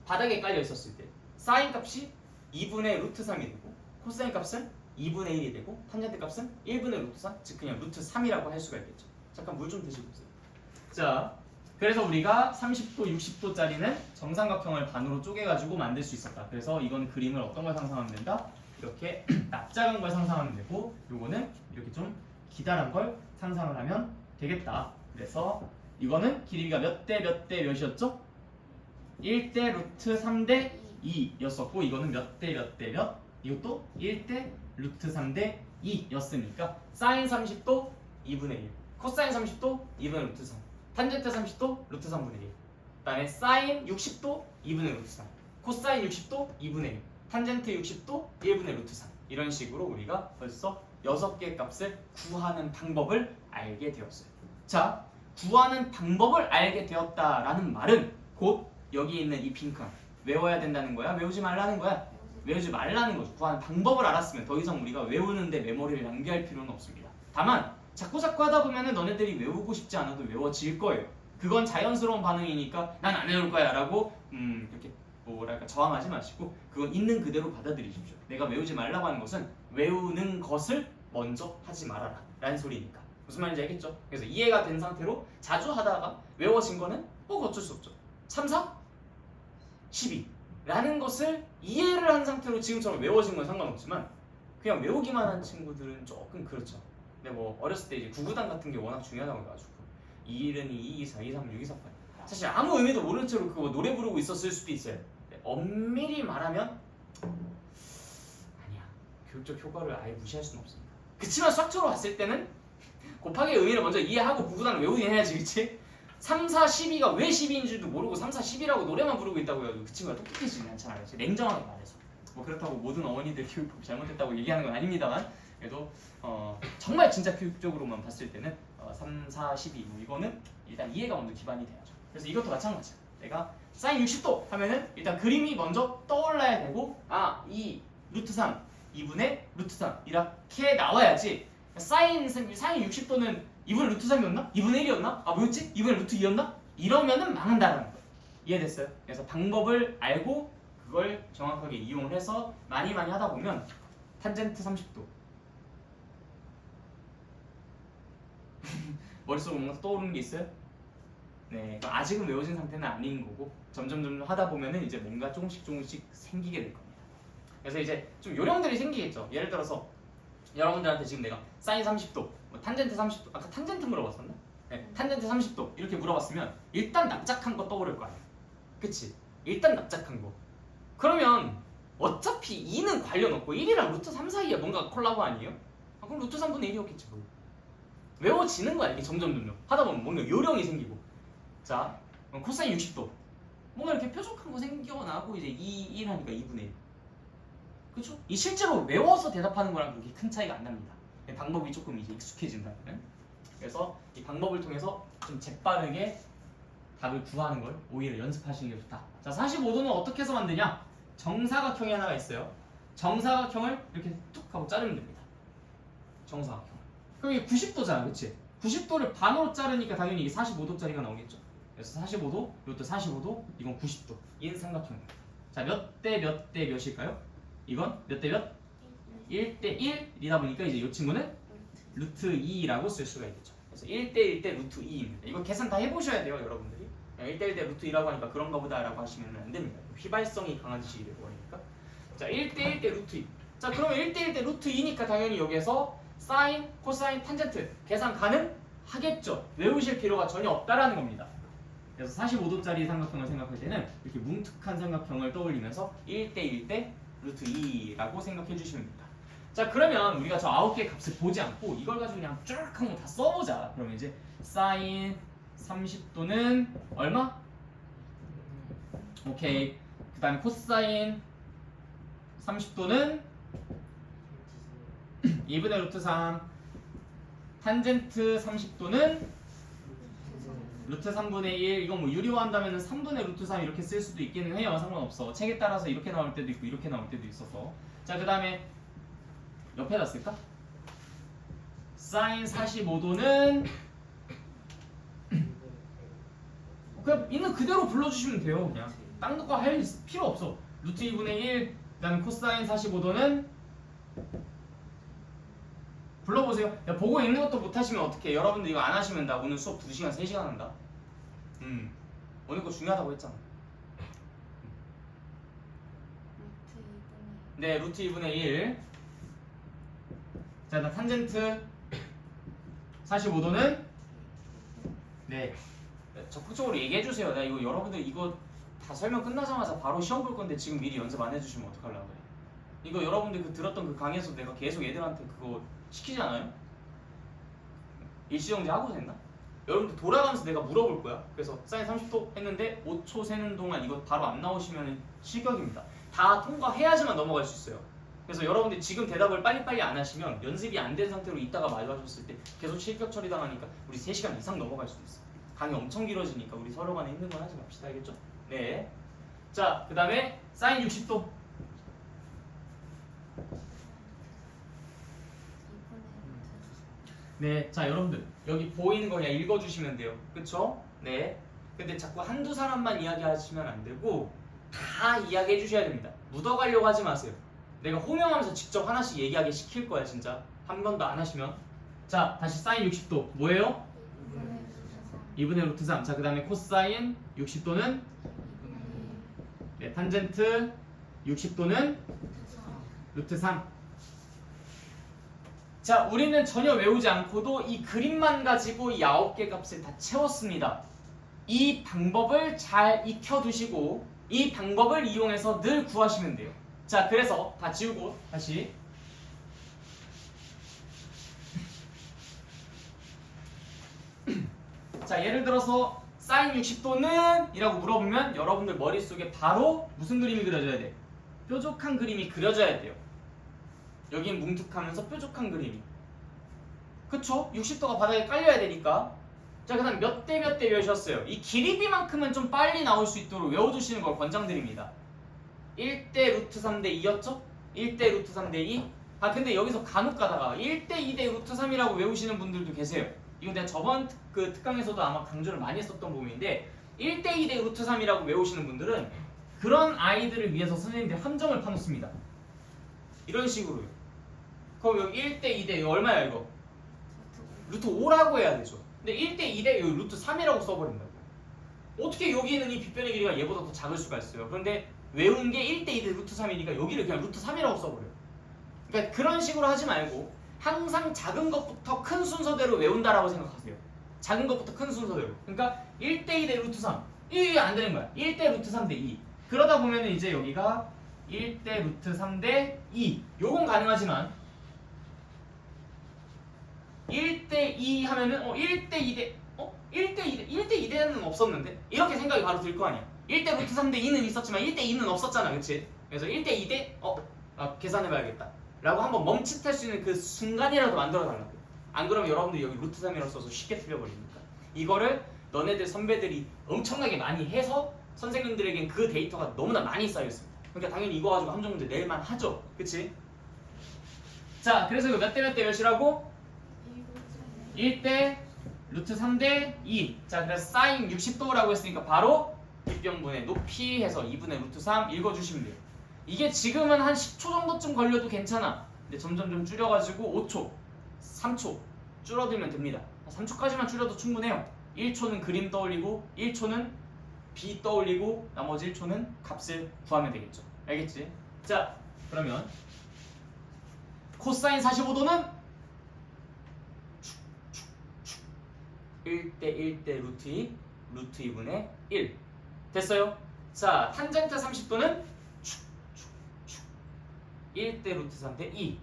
바닥에 깔려 있었을 때 사인 값이 2분의 루트 3이 되고 코사인 값은 2분의 1이 되고 탄젠트 값은 1분의 루트 3, 즉 그냥 루트 3이라고 할 수가 있겠죠. 잠깐 물 좀 드시고 오세요. 자, 그래서 우리가 30도, 60도짜리는 정삼각형을 반으로 쪼개가지고 만들 수 있었다. 그래서 이건 그림을 어떤 걸 상상하면 된다? 이렇게 납작한 걸 상상하면 되고 요거는 이렇게 좀 기다란 걸 상상을 하면 되겠다. 그래서 이거는 길이가 몇 대 몇 대 몇이었죠? 1대 루트 3대 2였었고 이거는 몇 대 몇 대 몇? 이것도 1대 루트 3대 2였으니까 사인 30도 2분의 1 코사인 30도 2분의 루트 3 탄젠트 30도 루트 3분의 1 그다음에 사인 60도 2분의 루트 3 코사인 60도 2분의 1 탄젠트 60도 1분의 루트 3 이런 식으로 우리가 벌써 6개의 값을 구하는 방법을 알게 되었어요. 자, 구하는 방법을 알게 되었다라는 말은 곧 여기 있는 이 빈칸 외워야 된다는 거야? 외우지 말라는 거야? 외우지 말라는 거죠. 구하는 방법을 알았으면 더 이상 우리가 외우는데 메모리를 낭비할 필요는 없습니다. 다만 자꾸 하다 보면은 너네들이 외우고 싶지 않아도 외워질 거예요. 그건 자연스러운 반응이니까 난 안 외울 거야 라고 이렇게 뭐랄까 저항하지 마시고 그건 있는 그대로 받아들이십시오. 내가 외우지 말라고 하는 것은 외우는 것을 먼저 하지 말아라 라는 소리니까. 무슨 말인지 알겠죠? 그래서 이해가 된 상태로 자주 하다가 외워진 거는 꼭 어쩔 수 없죠. 3, 4, 12 라는 것을 이해를 한 상태로 지금처럼 외워진 건 상관없지만 그냥 외우기만 한 친구들은 조금 그렇죠. 근데 뭐 어렸을 때 이제 구구단 같은 게 워낙 중요하다고 해가지고 2, 1은 2, 2, 4, 2, 3, 6, 2, 4, 8 사실 아무 의미도 모르는 채로 그거 노래 부르고 있었을 수도 있어요. 엄밀히 말하면 아니야. 교육적 효과를 아예 무시할 수는 없습니다. 그치만 수학적으로 봤을 때는 곱하기의 의미를 먼저 이해하고 구구단을 외우긴 해야지, 그치? 3, 4, 12가 왜 12인 줄도 모르고 3, 4, 12라고 노래만 부르고 있다고 해가지고 그 친구가 똑똑해지진 않잖아요. 냉정하게 말해서 뭐 그렇다고 모든 어머니들 교육법이 잘못됐다고 얘기하는 건 아닙니다만 그래도 정말 진짜 교육적으로만 봤을 때는 3, 4, 12 뭐 이거는 일단 이해가 먼저 기반이 돼야죠. 그래서 이것도 마찬가지야. 내가 사인 60도 하면은 일단 그림이 먼저 떠올라야 되고 이 루트 3 2분의 루트 3 이렇게 나와야지. 사인 60도는 2분의 루트 3이었나? 2분의 1이었나? 뭐였지? 2분의 루트 2였나? 이러면은 망한다라는 거예요. 이해됐어요? 그래서 방법을 알고 그걸 정확하게 이용을 해서 많이 하다 보면 탄젠트 30도 머릿속으로 뭔가 떠오르는 게 있어요? 네, 그러니까 아직은 외워진 상태는 아닌 거고 점점 하다 보면은 이제 뭔가 조금씩 생기게 될 겁니다. 그래서 이제 좀 요령들이 생기겠죠. 예를 들어서 여러분들한테 지금 내가 사인 30도, 뭐 탄젠트 30도, 아까 탄젠트 물어봤었나? 네, 탄젠트 30도 이렇게 물어봤으면 일단 납작한 거 떠오를 거 아니야. 그치? 일단 납작한 거. 그러면 어차피 2는 관련 없고 1이랑 루트 3 사이에 뭔가 콜라보 아니에요? 그럼 루트 3분의 1이었겠지 뭐. 외워지는 거야 이게 점점 하다 보면 뭔가 요령이 생기고. 자, 코사인 60도 뭔가 이렇게 뾰족한 거 생겨나고 이제 1 하니까 2분의 1. 그쵸? 이 실제로 외워서 대답하는 거랑 그렇게 큰 차이가 안 납니다. 방법이 조금 이제 익숙해진다면. 그래서 이 방법을 통해서 좀 재빠르게 답을 구하는 걸 오히려 연습하시는 게 좋다. 자, 45도는 어떻게 해서 만드냐? 정사각형이 하나가 있어요. 정사각형을 이렇게 툭 하고 자르면 됩니다. 정사각형. 그럼 이게 90도잖아, 그치? 90도를 반으로 자르니까 당연히 이게 45도짜리가 나오겠죠. 그래서 45도, 이것도 45도, 이건 90도. 얘는 삼각형입니다. 자, 몇 대 몇일까요? 이건 몇 대 몇? 1대 1이다 보니까 이제 이 친구는 루트 2라고 쓸 수가 있겠죠. 그래서 1대 1대 루트 2입니다. 이거 계산 다 해보셔야 돼요, 여러분들이. 1대 1대 루트 2라고 하니까 그런가 보다라고 하시면 안 됩니다. 휘발성이 강한 지식이 되버리니까. 자, 1대 1대 루트 2. 자, 그러면 1대 1대 루트 2니까 당연히 여기에서 사인, 코사인, 탄젠트 계산 가능하겠죠. 외우실 필요가 전혀 없다라는 겁니다. 그래서 45도짜리 삼각형을 생각할 때는 이렇게 뭉툭한 삼각형을 떠올리면서 1대 1대 루트 2라고 생각해 주시면 됩니다. 자, 그러면 우리가 저 9개의 값을 보지 않고 이걸 가지고 그냥 쭉 한번 다 써보자. 그러면 이제 사인 30도는 얼마? 오케이. 그 다음에 코사인 30도는 2분의 루트 3. 탄젠트 30도는 루트 3분의 1. 이건 뭐 유리화한다면 3분의 루트 3 이렇게 쓸 수도 있기는 해요. 상관없어. 책에 따라서 이렇게 나올 때도 있고 이렇게 나올 때도 있어서. 자, 그 다음에 옆에다 쓸까? 사인 45도는 그냥 있는 그대로 불러주시면 돼요. 그냥 딴 거 할 필요 없어. 루트 2분의 1. 그 다음에 코사인 45도는 불러보세요. 야, 보고 있는 것도 못하시면 어떡해. 여러분들 이거 안 하시면 나 오늘 수업 2시간 3시간 한다. 오늘 거 중요하다고 했잖아. 네, 루트 2분의 1. 자, 나 탄젠트 45도는 네, 적극적으로 얘기해주세요. 나 이거 여러분들 이거 다 설명 끝나자마자 바로 시험 볼 건데 지금 미리 연습 안 해주시면 어떡하려고 그래. 이거 여러분들 그 들었던 그 강의에서 내가 계속 얘들한테 그거 시키지 않아요? 일시정지 하고 됐나? 여러분들 돌아가면서 내가 물어볼 거야. 그래서 사인 30도 했는데 5초 세는 동안 이거 바로 안 나오시면 실격입니다. 다 통과해야지만 넘어갈 수 있어요. 그래서 여러분들 지금 대답을 빨리빨리 안 하시면 연습이 안 된 상태로 있다가 맞아줬을 때 계속 실격 처리당하니까 우리 3시간 이상 넘어갈 수도 있어. 강의 엄청 길어지니까 우리 서로 간에 힘든 건 하지 맙시다. 알겠죠? 네. 자, 그 다음에 사인 60도. 네, 자, 여러분들 여기 보이는 거 그냥 읽어주시면 돼요. 그쵸? 네. 근데 자꾸 한두 사람만 이야기하시면 안 되고 다 이야기해 주셔야 됩니다. 묻어가려고 하지 마세요. 내가 호명하면서 직접 하나씩 얘기하게 시킬 거야. 진짜 한 번도 안 하시면. 자, 다시 사인 60도 뭐예요? 2분의 루트 3. 자, 그 다음에 코사인 60도는 네, 탄젠트 60도는 루트 3. 자, 우리는 전혀 외우지 않고도 이 그림만 가지고 이 9개 값을 다 채웠습니다. 이 방법을 잘 익혀두시고 이 방법을 이용해서 늘 구하시면 돼요. 자, 그래서 다 지우고 다시 자, 예를 들어서 사인 60도는 이라고 물어보면 여러분들 머릿속에 바로 무슨 그림이 그려져야 돼? 뾰족한 그림이 그려져야 돼요. 여긴 뭉툭하면서 뾰족한 그림이. 그쵸? 60도가 바닥에 깔려야 되니까. 자, 그 다음 몇 대 몇 대 몇이었어요? 이 길이비만큼은 좀 빨리 나올 수 있도록 외워두시는 걸 권장드립니다. 1대 루트 3대 2였죠? 1대 루트 3대 2. 아, 근데 여기서 간혹 가다가 1대 2대 루트 3이라고 외우시는 분들도 계세요. 이건 내가 저번 그 특강에서도 아마 강조를 많이 했었던 부분인데 1대 2대 루트 3이라고 외우시는 분들은 그런 아이들을 위해서 선생님들이 함정을 파놓습니다. 이런 식으로요. 그럼 여기 1대 2대 이거 얼마야 이거? 루트 5라고 해야 되죠. 근데 1대 2대 여기 루트 3이라고 써버린다고. 어떻게 여기는 이 빗변의 길이가 얘보다 더 작을 수가 있어요. 그런데 외운 게 1대 2대 루트 3이니까 여기를 그냥 루트 3이라고 써버려요. 그러니까 그런 식으로 하지 말고 항상 작은 것부터 큰 순서대로 외운다라고 생각하세요. 작은 것부터 큰 순서대로. 그러니까 1대 2대 루트 3. 이게 안 되는 거야. 1대 루트 3대 2. 그러다 보면 이제 여기가 1대 루트 3대 2. 요건 가능하지만 1대 2 하면은 1대 2대 1대 2대는 없었는데? 이렇게 생각이 바로 들 거 아니야. 1대 루트 3대 2는 있었지만 1대 2는 없었잖아. 그치? 그래서 1대 2대 계산해봐야겠다 라고 한번 멈칫할 수 있는 그 순간이라도 만들어 달라고. 안 그러면 여러분들이 여기 루트 3이라고 써서 쉽게 틀려버리니까. 이거를 너네들 선배들이 엄청나게 많이 해서 선생님들에겐 그 데이터가 너무나 많이 쌓여있습니다. 그러니까 당연히 이거 가지고 함정 문제 낼만 하죠. 그치? 자, 그래서 이거 몇 대 몇 대 몇이라고? 1대 루트 3대 2. 자, 그래서 사인 60도라고 했으니까 바로 빗변분의 높이 해서 2분의 루트 3 읽어주시면 돼요. 이게 지금은 한 10초 정도쯤 걸려도 괜찮아. 근데 점점 좀 줄여가지고 5초, 3초 줄어들면 됩니다. 3초까지만 줄여도 충분해요. 1초는 그림 떠올리고 1초는 비 떠올리고 나머지 1초는 값을 구하면 되겠죠. 알겠지? 자, 그러면 코사인 45도는 1대 1대 루트 2, 루트 2분의 1 됐어요? 자, 탄젠트 30도는 1대 루트 3대 2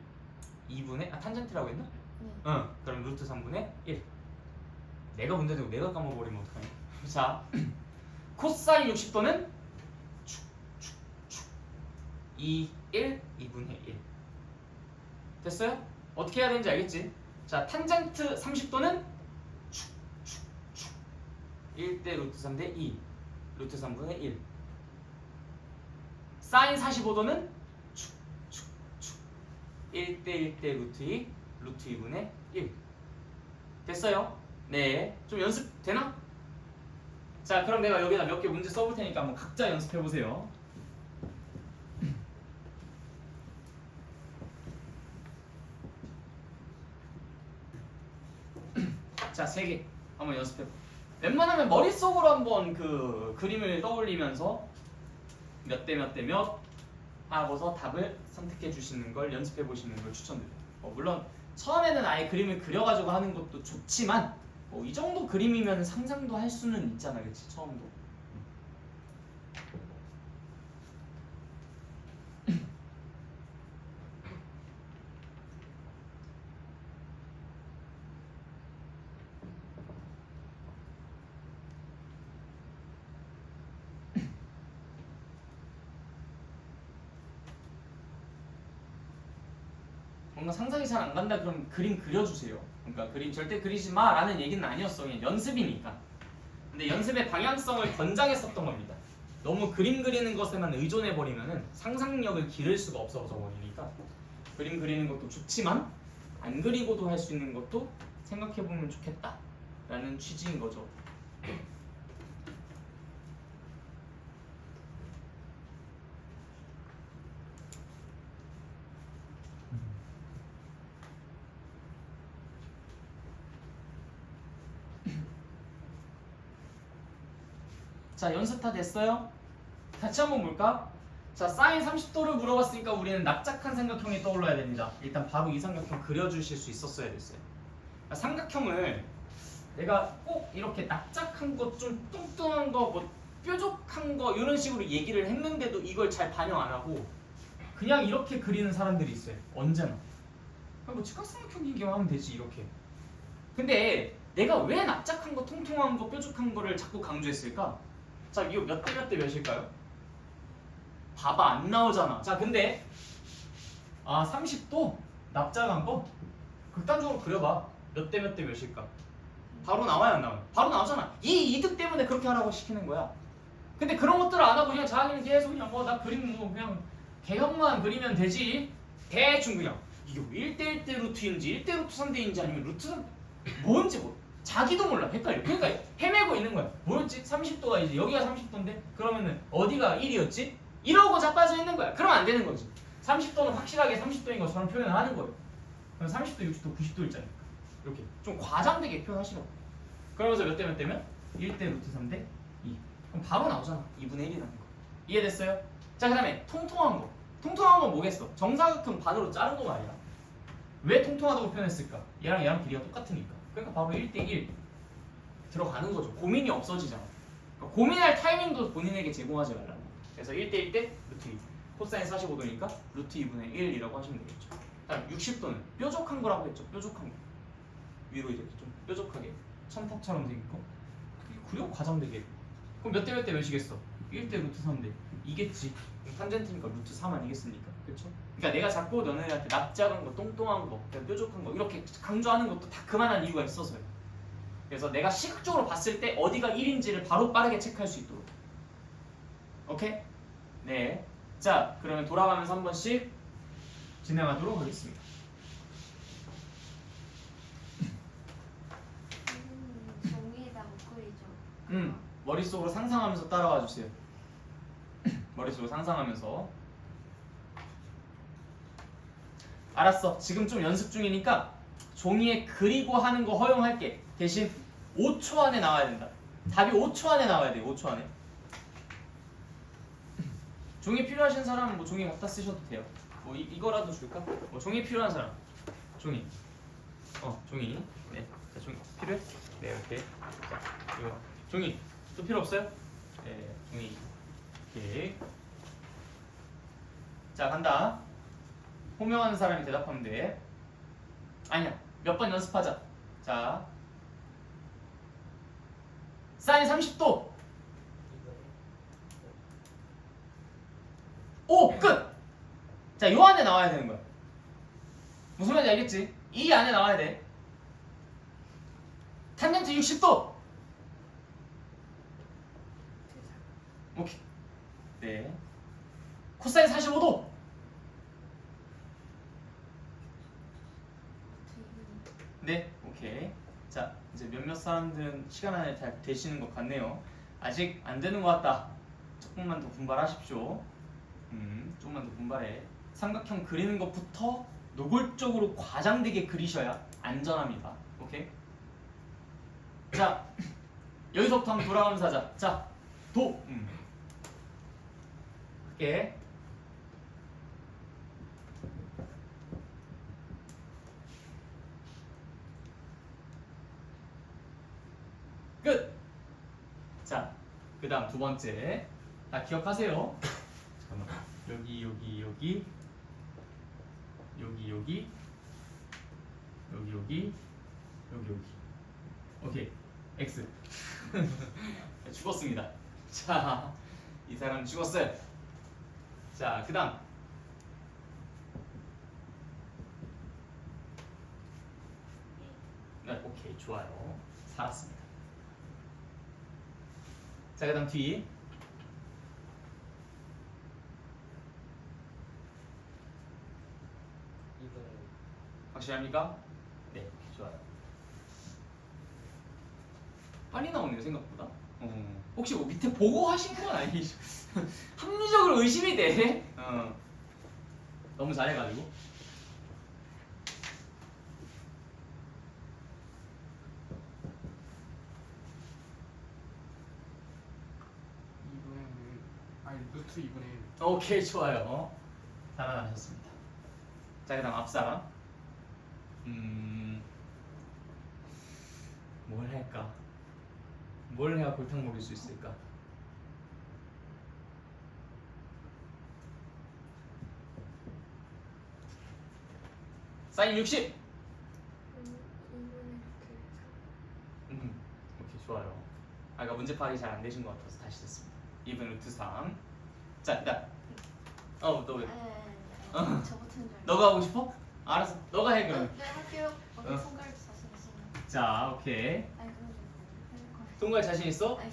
2분의 탄젠트라고 했나? 응, 그럼 루트 3분의 1 내가 문제 되고 내가 까먹어버리면 어떡하냐. 자, 코사인 60도는 2, 1, 2분의 1 됐어요? 어떻게 해야 되는지 알겠지? 자, 탄젠트 30도는 1대 루트 3대 2 루트 3분의 1 사인 45도는 1대 1대 루트 2 루트 2분의 1 됐어요? 네, 좀 연습 되나? 자, 그럼 내가 여기다 몇 개 문제 써볼 테니까 한번 각자 연습해 보세요. 자, 3개 한번 연습해 봐. 웬만하면 머릿속으로 한번 그 그림을 떠올리면서 몇 대 몇 대 몇 하고서 답을 선택해 주시는 걸 연습해 보시는 걸 추천드려요. 물론 처음에는 아예 그림을 그려가지고 하는 것도 좋지만 이 정도 그림이면 상상도 할 수는 있잖아, 그치? 처음도. 뭔가 상상이 잘 안 간다 그럼 그림 그려주세요. 그러니까 그림 절대 그리지 마라는 얘기는 아니었어. 그냥 연습이니까. 근데 연습의 방향성을 권장했었던 겁니다. 너무 그림 그리는 것에만 의존해버리면 상상력을 기를 수가 없어져 버리니까 그림 그리는 것도 좋지만 안 그리고도 할 수 있는 것도 생각해보면 좋겠다라는 취지인 거죠. 자, 연습 다 됐어요? 같이 한번 볼까? 자, 사인 30도를 물어봤으니까 우리는 납작한 삼각형이 떠올라야 됩니다. 일단 바로 이 삼각형 그려주실 수 있었어야 됐어요. 삼각형을 내가 꼭 이렇게 납작한 거, 좀 뚱뚱한 거, 뭐 뾰족한 거 이런 식으로 얘기를 했는데도 이걸 잘 반영 안 하고 그냥 이렇게 그리는 사람들이 있어요. 언제나. 뭐 직각삼각형 얘기만 하면 되지 이렇게. 근데 내가 왜 납작한 거, 통통한 거, 뾰족한 거를 자꾸 강조했을까? 자, 이거 몇 대 몇 대 몇일까요? 봐봐, 안 나오잖아. 자, 근데 아 30도 납작한 거 극단적으로 그려봐. 몇 대 몇 대 몇일까? 바로 나와요 안 나와요? 바로 나오잖아. 이 이득 때문에 그렇게 하라고 시키는 거야. 근데 그런 것들을 안 하고 그냥 자기는 계속 그냥 뭐 나 그림 뭐 그냥 개형만 그리면 되지. 대충 그냥 이게 1대 1대 루트인지 1대 루트 3대인지 아니면 루트 3 뭔지 뭐 자기도 몰라. 헷갈려. 그러니까 헤매고 있는 거야. 뭐였지? 30도가 이제 여기가 30도인데 그러면은 어디가 1이었지? 이러고 자빠져 있는 거야. 그러면 안 되는 거지. 30도는 확실하게 30도인 것처럼 표현을 하는 거예요. 그럼 30도, 60도, 90도 있잖아요. 이렇게 좀 과장되게 표현하시라고. 그러면서 몇 대 몇 대면? 1대 루트 3대 2. 그럼 바로 나오잖아. 2분의 1이라는 거. 이해됐어요? 자, 그 다음에 통통한 거. 통통한 건 뭐겠어? 정사각형 반으로 자른 거 말이야. 왜 통통하다고 표현했을까? 얘랑 길이가 똑같으니까. 그러니까 바로 1대 1 들어가는 거죠. 고민이 없어지잖아. 그러니까 고민할 타이밍도 본인에게 제공하지 말라고. 그래서 1대 1대 루트 2. 코사인 45도니까 루트 2분의 1이라고 하시면 되겠죠. 다음 60도는 뾰족한 거라고 했죠. 뾰족한 거. 위로 이렇게 좀 뾰족하게 천탑처럼 생긴 거. 그리고 과장되게. 그럼 몇 대 몇 대 몇이겠어? 1대 루트 3대 2겠지. 탄젠트니까 루트 3 아니겠습니까? 그렇죠? 그러니까 내가 자꾸 너네한테 납작한 거, 똥똥한 거, 뾰족한 거 이렇게 강조하는 것도 다 그만한 이유가 있어서요. 그래서 내가 시각적으로 봤을 때 어디가 1인지를 바로 빠르게 체크할 수 있도록. 오케이? 네. 자, 그러면 돌아가면서 한 번씩 진행하도록 하겠습니다. 종이에다 못 그리죠. 머릿속으로 상상하면서 따라와 주세요. 머릿속으로 상상하면서. 알았어. 지금 좀 연습 중이니까 종이에 그리고 하는 거 허용할게. 대신 5초 안에 나와야 된다. 답이 5초 안에 나와야 돼. 5초 안에. 종이 필요하신 사람은 뭐 종이 갖다 쓰셔도 돼요. 뭐 이거라도 줄까? 뭐 종이 필요한 사람. 종이. 종이. 네. 자, 종이 필요해? 네, 이렇게. 자, 이거 종이. 또 필요 없어요? 네, 종이. 오케이. 자, 간다. 호명하는 사람이 대답하면 돼. 아니야. 몇 번 연습하자. 자. 사인 30도. 오! 끝! 자, 요 안에 나와야 되는 거야. 무슨 말인지 알겠지? 이 안에 나와야 돼. 탄젠트 60도. 오케이. 네. 코사인 45도. 네, 오케이. 자, 이제 몇몇 사람들은 시간 안에 다 되시는 것 같네요. 아직 안 되는 것 같다. 조금만 더 분발하십시오. 조금만 더 분발해. 삼각형 그리는 것부터 노골적으로 과장되게 그리셔야 안전합니다. 오케이? 자, 여기서부터 한번 돌아가면서 하자. 자, 도. 할게. 끝. 자, 그 다음 두 번째. 다 기억하세요. 잠깐만. 여기. 오케이. X. 죽었습니다. 자, 이 사람 죽었어요. 자, 그 다음. 네, 오케이. 좋아요. 살았습니다. 자, 그 다음 뒤. 확실합니까? 네, 좋아요. 빨리 나오네요, 생각보다. 혹시 뭐 밑에 보고 하신 건 아니죠? 합리적으로 의심이 돼. 너무 잘해가지고. 루트 2분의 1. 오케이, 좋아요. 살아나셨습니다. 자, 그 다음 앞사람. 뭘 할까? 뭘 해야 골탕 먹일 수 있을까? 사인 60! 오케이, 좋아요. 아까 문제 파악이 잘 안 되신 것 같아서 다시 됐습니다. 2분 루트 3. 자, 일단 너 왜? 저부터인 줄 알고. 너가 하고 싶어? 알았어. 너가 해 그럼. 네 할게요. 어디 어. 손가락 자신 있으면. 자, 오케이. 아니 그럼 좀 동갈 자신 있어? 아니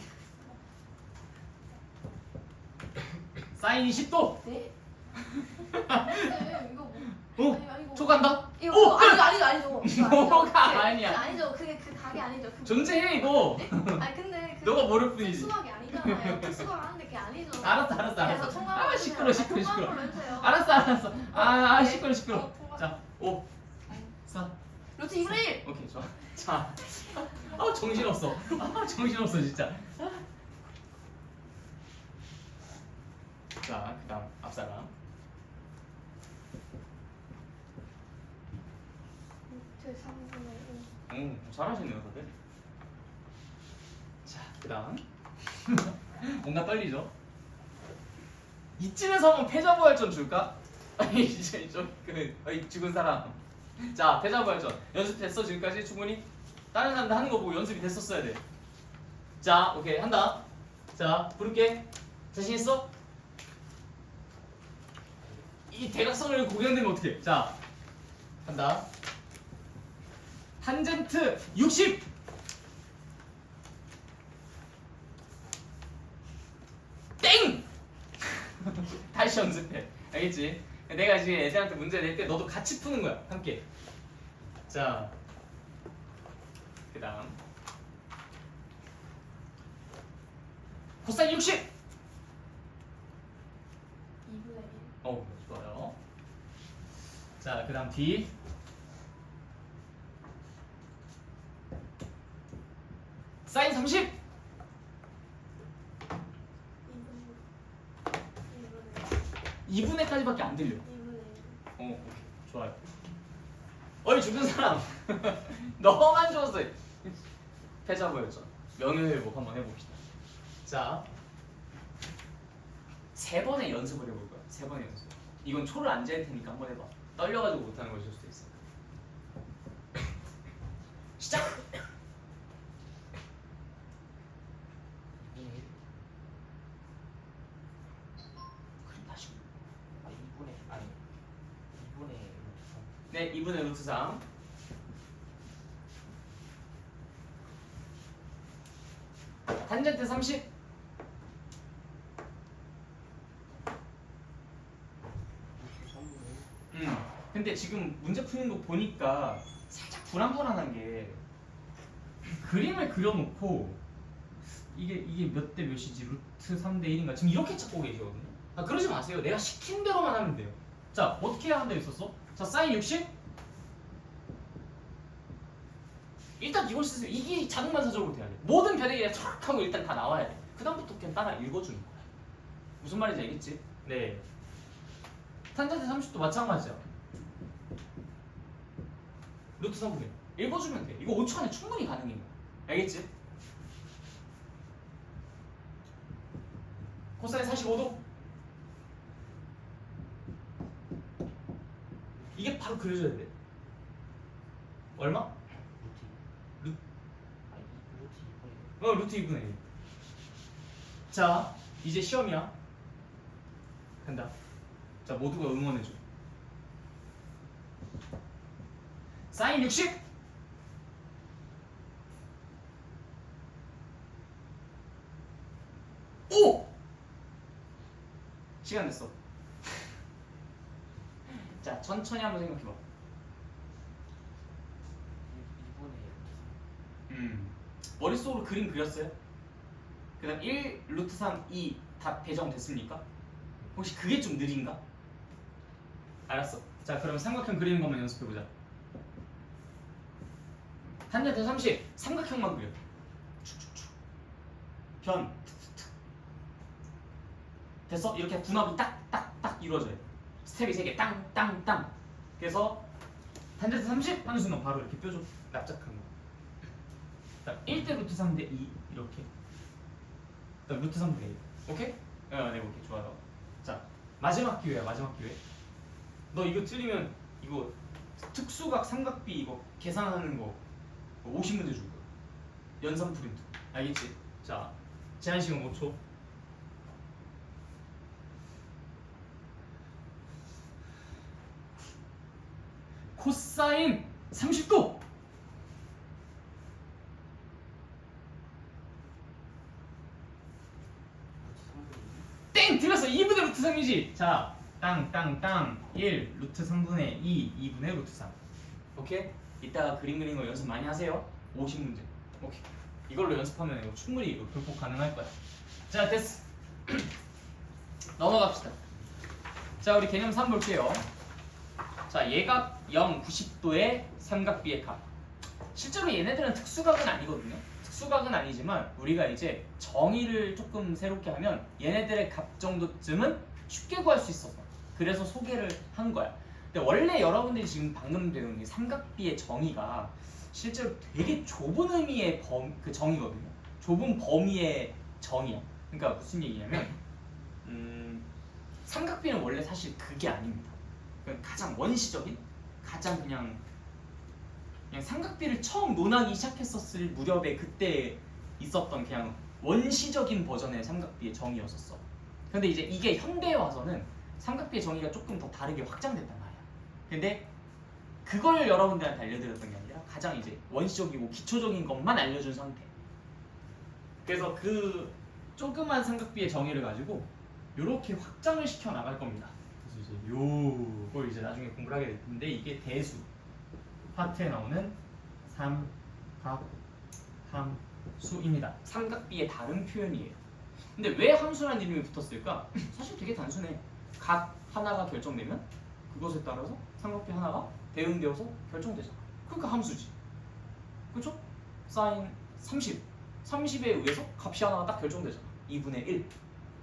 사인 10도. 네? 네 이거 뭐? 어? 아니 아니고. 초 간다? 이거 오! 아니죠. 이거 뭐가 그게 아니야. 아니죠. 그게 그 각이 아니죠. 그 존재해 이거. 아니 근데 그 너가 모를 뿐이지. 특수각이 아니잖아요. 특수각 하는데 그게 아니죠. 알았어. 그래서 통과로 아, 시끄러. 통과로 해주세요. 알았어. 시끄러. 어, 통과. 자, 5, 4. 루트 2분의 1. 오케이, 좋아. 자, 정신없어. 정신없어 진짜. 자, 그다음 앞사람. 루트 3분의 1. 잘하시네요, 다들. 자, 그다음. 뭔가 떨리죠? 이쯤에서 한번 패자부활전 줄까? 아니 이제 이 죽은 사람. 자, 패자부활전 연습됐어 지금까지 충분히? 다른 사람들 하는 거 보고 연습이 됐었어야 돼. 자, 오케이 한다. 자, 부를게. 자신 있어? 이 대각선을 고견되면 어떡해? 자, 한다. 탄젠트 60. 땡! 다시 연습해. 알겠지? 내가 지금 애들한테 문제 낼 때 너도 같이 푸는 거야. 함께. 자, 그 다음 코사인 60. 2분의 1. 좋아요. 자, 그 다음 D. 사인 30. 2분의 2분의까지밖에 안 들려. 1. 2분의 1. 오케이. 좋아요. 어이 죽은 사람. 너만 좋았어. 패자부였죠. 명예회복 한번 해봅시다. 자, 3번의 연습을 해볼 거야. 3번의 연습. 이건 초를 안 잴 테니까 한번 해봐. 떨려가지고 못하는 것일 수도 있어. 시작. 그림 다시. 2분의 네, 2분의 루트 3. 탄젠트 30. 근데 지금 문제 푸는 거 보니까 살짝 불안불안한 게 그림을 그려놓고 이게 몇 대 몇이지 루트 3대 1인가 지금 이렇게 찾고 계시거든요. 아, 그러지 마세요. 내가 시킨 대로만 하면 돼요. 자, 어떻게 해야 한다 있었어? 자, 사인 60. 일단 이걸 쓰세요. 이게 자동반사적으로 돼야 돼. 모든 변액이 촥 하고 일단 다 나와야 돼. 그 다음부터 그냥 따라 읽어주는 거야. 무슨 말인지 알겠지? 네. 탄젠트 30도 마찬가지야. 루트 3분의 읽어주면 돼. 이거 5초 안에 충분히 가능해요. 알겠지? 코사인 45도. 이게 바로 그려줘야 돼. 얼마? 루트 2분의 1. 자, 이제 시험이야. 간다. 자, 모두가 응원해줘. 사인 60. 오! 시간 됐어. 자, 천천히 한번 생각해봐. 머릿속으로 그림 그렸어요? 그 다음 1, 루트 3, 2 다 배정됐습니까? 혹시 그게 좀 느린가? 알았어. 자, 그럼 삼각형 그리는 것만 연습해보자. 탄젠트 30, 삼각형만 그려. 축축축. 변. 툭툭툭. 됐어? 이렇게 분압이 딱딱딱 이루어져요. 스텝이 3개 땅, 땅, 땅. 그래서 탄젠트 30 하는 순간 바로 이렇게 뾰족 납작한 거. 자, 1대 루트 3대 2 이렇게. 그다음 루트 3대 1. 오케이? 네, 오케이. 좋아요. 자, 마지막 기회야. 마지막 기회. 너 이거 틀리면 이거 특수각 삼각비 이거 계산하는 거 50문제 줄 거야. 연산 프린트. 알겠지? 자, 제한 시간 5초. 코사인 30도. 땡! 틀렸어. 2분의 루트 3이지. 자, 땅 1 루트 3분의 2 2분의 루트 3. 오케이? 이따가 그림 그리는 거 연습 많이 하세요. 50문제. 오케이. 이걸로 연습하면 이거 충분히 이거 극복 가능할 거야. 자, 됐어. 넘어갑시다. 자, 우리 개념 3 볼게요. 자, 예각 0, 90도의 삼각비의 값. 실제로 얘네들은 특수각은 아니거든요. 특수각은 아니지만 우리가 이제 정의를 조금 새롭게 하면 얘네들의 값 정도쯤은 쉽게 구할 수 있어서 그래서 소개를 한 거야. 근데 원래 여러분들이 지금 방금 배운 이 삼각비의 정의가 실제로 되게 좁은 의미의 그 정의거든요. 좁은 범위의 정의야. 그러니까 무슨 얘기냐면 삼각비는 원래 사실 그게 아닙니다. 그러니까 가장 원시적인, 가장 그냥 삼각비를 처음 논하기 시작했었을 무렵에 그때 있었던 그냥 원시적인 버전의 삼각비의 정의였었어. 근데 이제 이게 현대에 와서는 삼각비의 정의가 조금 더 다르게 확장됐단 말이야. 근데 그걸 여러분들한테 알려드렸던 게 아니라 가장 이제 원시적이고 기초적인 것만 알려준 상태. 그래서 그 조그만 삼각비의 정의를 가지고 이렇게 확장을 시켜 나갈 겁니다. 그래서 이제 요걸 이제 나중에 공부를 하게 될 텐데 이게 대수 파트에 나오는 삼각 함수입니다. 삼각비의 다른 표현이에요. 근데 왜 함수라는 이름이 붙었을까? 사실 되게 단순해. 각 하나가 결정되면 그것에 따라서 삼각비 하나가 대응되어서 결정되잖아. 그러니까 함수지. 그렇죠? 사인 30에 의해서 값이 하나가 딱 결정되잖아. 2분의 1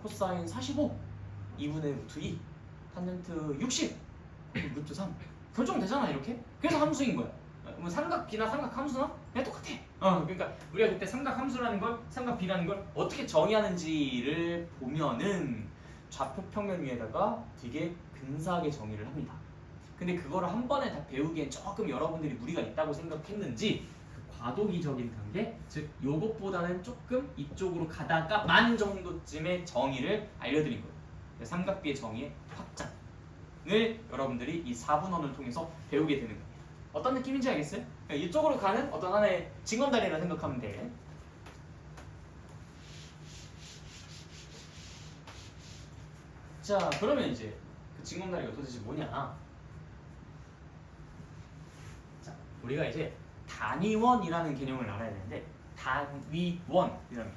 코사인 45 2분의 루트 2 탄젠트 60 루트 3 결정되잖아. 이렇게. 그래서 함수인 거야. 뭐 삼각비나 삼각함수나 그냥 똑같아. 그러니까 우리가 그때 삼각함수라는 걸, 삼각비라는 걸 어떻게 정의하는지를 보면은 좌표 평면 위에다가 되게 근사하게 정의를 합니다. 근데 그거를 한 번에 다 배우기엔 조금 여러분들이 무리가 있다고 생각했는지 그 과도기적인 단계, 즉 요것보다는 조금 이쪽으로 가다가만 정도쯤의 정의를 알려드린 거예요. 삼각비의 정의의 확장을 여러분들이 이 4분원을 통해서 배우게 되는 거예요. 어떤 느낌인지 알겠어요? 이쪽으로 가는 어떤 하나의 징검다리라 생각하면 돼. 자, 그러면 이제 그 징검다리가 도대체 뭐냐? 자, 우리가 이제 단위원이라는 개념을 알아야 되는데 단위원이라는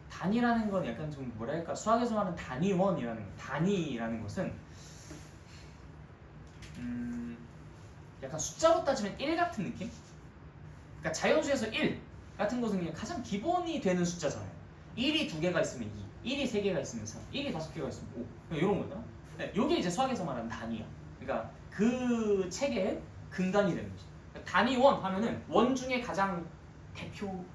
단위라는 건 약간 좀 뭐랄까 수학에서 말하는 단위원이라는 거. 단위라는 것은 약간 숫자로 따지면 1 같은 느낌? 그러니까 자연수에서 1 같은 것은 그냥 가장 기본이 되는 숫자잖아요. 1이 2개가 있으면 2, 1이 3개가 있으면 3, 1이 5개가 있으면 5 그러니까 이런 거잖아. 이게 이제 수학에서 말하는 단위야. 그러니까 그 체계의 근간이 되는 거지. 그러니까 단위원 하면은 원 중에 가장 대표,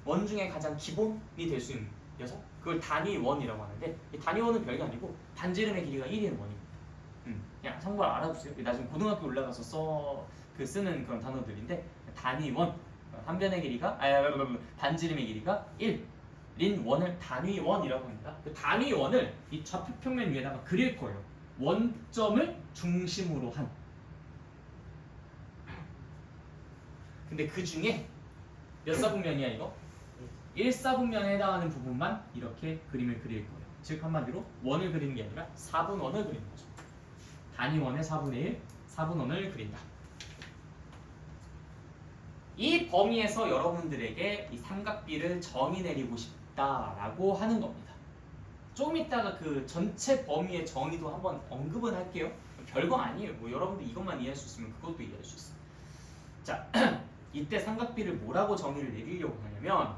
원 중에 가장 기본이 될 수 있는 녀석, 그걸 단위원이라고 하는데 이 단위원은 별게 아니고 반지름의 길이가 1인 원입니다. 그냥 참고로 알아두세요. 나중에 고등학교 올라가서 쓰는 그런 단어들인데 단위원, 한 변의 길이가 반지름의 길이가 1인 원을 단위원이라고 합니다. 그 단위원을 이 좌표 평면 위에다가 그릴 거예요. 원점을 중심으로 한. 근데 그 중에 몇 사분면이야 이거? 1사분면에 해당하는 부분만 이렇게 그림을 그릴 거예요. 즉 한마디로 원을 그리는 게 아니라 4분원을 그리는 거죠. 단위원의 4분의 1, 4분원을 그린다. 이 범위에서 여러분들에게 이 삼각비를 정의 내리고 싶다라고 하는 겁니다. 조금 이따가 그 전체 범위의 정의도 한번 언급은 할게요. 별거 아니에요. 뭐 여러분들 이것만 이해할 수 있으면 그것도 이해할 수 있어요. 자, 이때 삼각비를 뭐라고 정의를 내리려고 하냐면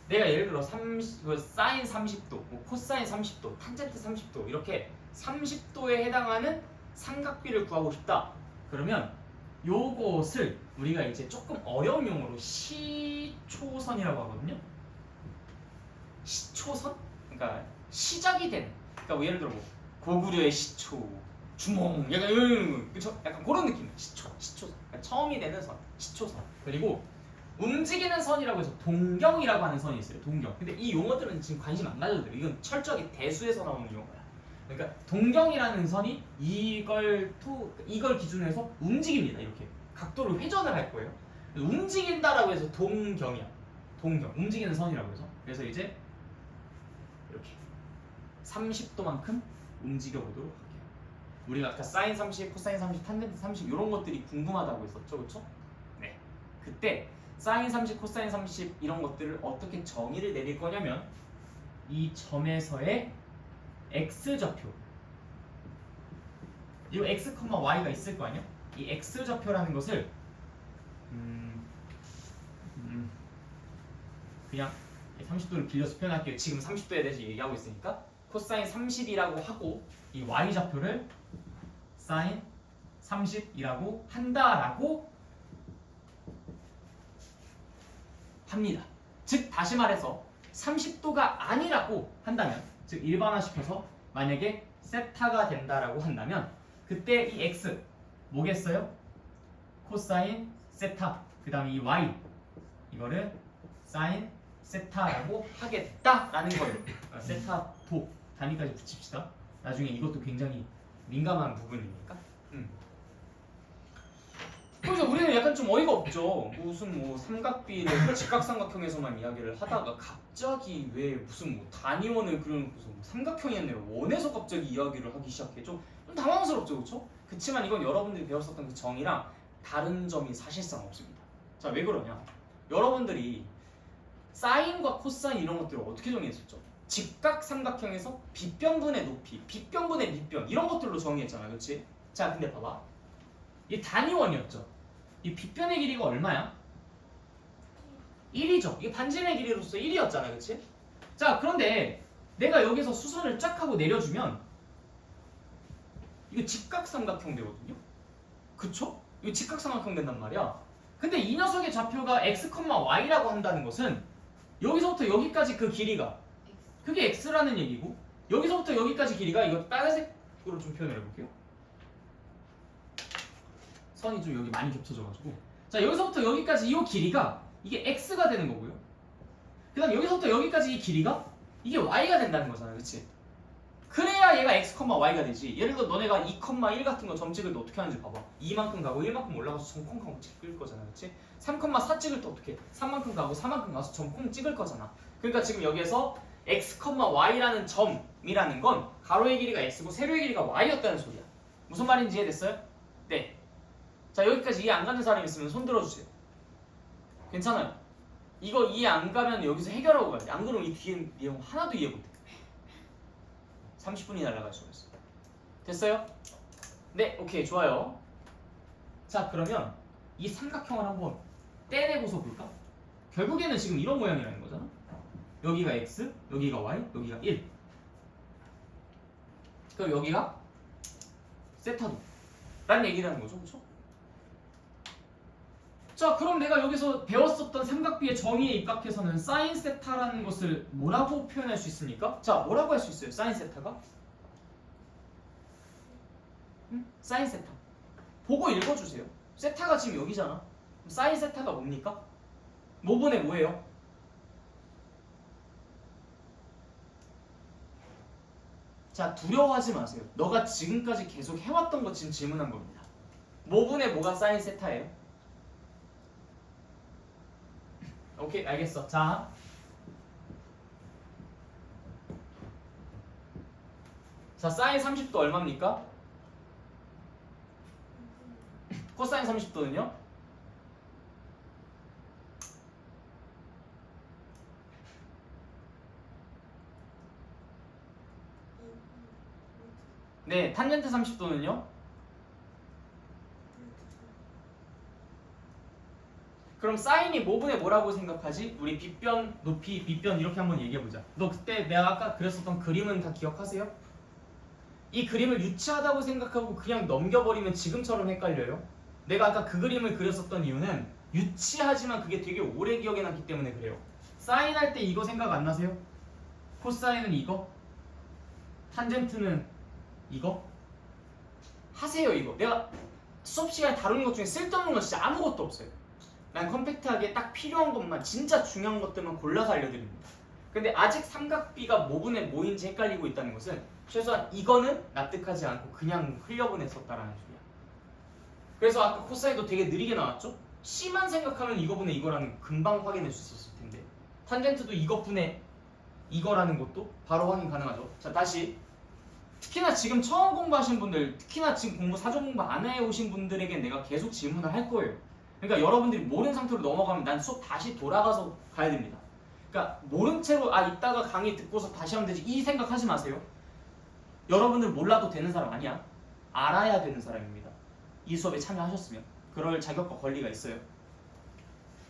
내가 예를 들어 사인 30도, 뭐 코사인 30도, 탄젠트 30도 이렇게 30도에 해당하는 삼각비를 구하고 싶다. 그러면 요것을 우리가 이제 조금 어려운 용어로 시초선이라고 하거든요. 시초선? 그러니까 시작이 된. 그러니까 뭐 예를 들어 뭐 고구려의 시초, 주몽, 약간 그쵸? 약간 그런 느낌. 시초선. 그러니까 처음이 되는 선, 시초선. 그리고 움직이는 선이라고 해서 동경이라고 하는 선이 있어요. 동경. 근데 이 용어들은 지금 관심 안 가져도 돼요. 이건 철저하게 대수에서 나오는 용어야. 그러니까 동경이라는 선이 이걸 기준으로 해서 움직입니다. 이렇게 각도를 회전을 할 거예요. 움직인다라고 해서 동경이야. 동경 움직이는 선이라고 해서. 그래서 이제 이렇게 30도만큼 움직여 보도록 할게요. 우리가 아까 사인 30, 코사인 30, 탄젠트 30 이런 것들이 궁금하다고 했었죠, 그렇죠? 네. 그때 사인 30, 코사인 30 이런 것들을 어떻게 정의를 내릴 거냐면 이 점에서의 x좌표, 이 x, y가 있을 거 아니야? 이 x좌표라는 것을 그냥 30도를 빌려서 표현할게요. 지금 30도에 대해서 얘기하고 있으니까 코사인 30이라고 하고 이 y좌표를 사인 30이라고 한다라고 합니다. 즉 다시 말해서 30도가 아니라고 한다면, 즉 일반화시켜서 만약에 세타가 된다라고 한다면 그때 이 x 뭐겠어요? 코사인 세타, 그 다음에 이 y 이거를 사인 세타라고 하겠다라는 거예요. 세타도 단위까지 붙입시다. 나중에 이것도 굉장히 민감한 부분이니까. 그래서 우리는 약간 좀 어이가 없죠. 무슨 뭐 삼각비를 직각삼각형에서만 이야기를 하다가 갑자기 왜 무슨 뭐 단위원을 그려놓고서 뭐 삼각형이었네요. 원에서 갑자기 이야기를 하기 시작해. 좀 당황스럽죠, 그렇죠? 그렇지만 이건 여러분들이 배웠었던 그 정의랑 다른 점이 사실상 없습니다. 자, 왜 그러냐? 여러분들이 사인과 코사인 이런 것들을 어떻게 정의했었죠? 직각삼각형에서 빗변분의 높이, 빗변분의 밑변 이런 것들로 정의했잖아, 그렇지? 자, 근데 봐봐. 이 단위원이었죠. 이 빗변의 길이가 얼마야? 1이죠. 이게 반지름의 길이로서 1이었잖아, 그렇지? 자, 그런데 내가 여기서 수선을 쫙 하고 내려주면 이거 직각삼각형 되거든요. 그쵸? 이거 직각삼각형 된단 말이야. 근데 이 녀석의 좌표가 x, y라고 한다는 것은 여기서부터 여기까지 그 길이가 그게 x라는 얘기고, 여기서부터 여기까지 길이가, 이거 빨간색으로 좀 표현을 해볼게요. 선이 좀 여기 많이 겹쳐져가지고, 자, 여기서부터 여기까지 이 길이가 이게 x가 되는 거고요. 그 다음 여기서부터 여기까지 이 길이가 이게 y가 된다는 거잖아, 그치? 그래야 얘가 x, y가 되지. 예를 들어 너네가 2, 1 같은 거 점 찍을 때 어떻게 하는지 봐봐. 2만큼 가고 1만큼 올라가서 점 콩 가고 찍을 거잖아, 그치? 3, 4 찍을 때 어떻게 해? 3만큼 가고 4만큼 가서 점 콩 찍을 거잖아. 그러니까 지금 여기에서 x, y라는 점이라는 건 가로의 길이가 x고 세로의 길이가 y였다는 소리야. 무슨 말인지 이해됐어요? 네. 자, 여기까지 이해 안 가는 사람 있으면 손 들어주세요. 괜찮아요. 이거 이해 안 가면 여기서 해결하고 가야 돼. 안 그러면 이 뒤에 내용 하나도 이해 못해. 30분이 날아갈 수가 있어. 됐어요? 네, 오케이, 좋아요. 자, 그러면 이 삼각형을 한번 떼내고서 볼까? 결국에는 지금 이런 모양이라는 거잖아. 여기가 x, 여기가 y, 여기가 1. 그럼 여기가 세타도 라는 얘기라는 거죠, 그렇죠? 자, 그럼 내가 여기서 배웠었던 삼각비의 정의에 입각해서는 사인 세타라는 것을 뭐라고 표현할 수 있습니까? 자, 뭐라고 할 수 있어요? 사인 세타가? 사인 세타. 보고 읽어주세요. 세타가 지금 여기잖아. 그럼 사인 세타가 뭡니까? 뭐분의 뭐예요? 자, 두려워하지 마세요. 너가 지금까지 계속 해왔던 거 지금 질문한 겁니다. 뭐분의 뭐가 사인 세타예요? 오케이, 알겠어. 자, 사인 30도 얼마입니까? 코사인 30도는요? 네, 탄젠트 30도는요? 그럼 사인이 뭐분의 뭐라고 생각하지? 우리 빗변, 높이, 빗변 이렇게 한번 얘기해보자. 너 그때 내가 아까 그렸었던 그림은 다 기억하세요? 이 그림을 유치하다고 생각하고 그냥 넘겨버리면 지금처럼 헷갈려요. 내가 아까 그 그림을 그렸었던 이유는 유치하지만 그게 되게 오래 기억에 남기 때문에 그래요. 사인 할 때 이거 생각 안 나세요? 코사인은 이거? 탄젠트는 이거? 하세요, 이거. 내가 수업 시간에 다루는 것 중에 쓸데없는 건 진짜 아무것도 없어요. 난 컴팩트하게 딱 필요한 것만, 진짜 중요한 것들만 골라서 알려드립니다. 근데 아직 삼각비가 뭐분의 뭐인지 헷갈리고 있다는 것은 최소한 이거는 납득하지 않고 그냥 흘려보냈었다라는 소리야. 그래서 아까 코사인도 되게 느리게 나왔죠? C만 생각하면 이거분의 이거라는 금방 확인할 수 있었을 텐데 탄젠트도 이것분의 이거라는 것도 바로 확인 가능하죠. 자, 다시 특히나 지금 처음 공부하신 분들, 특히나 지금 공부 사전 공부 안 해오신 분들에게 내가 계속 질문을 할 거예요. 그러니까 여러분들이 모르는 상태로 넘어가면 난 수업 다시 돌아가서 가야 됩니다. 그러니까 모른 채로 이따가 강의 듣고서 다시 하면 되지 이 생각하지 마세요. 여러분들 몰라도 되는 사람 아니야. 알아야 되는 사람입니다. 이 수업에 참여하셨으면 그럴 자격과 권리가 있어요.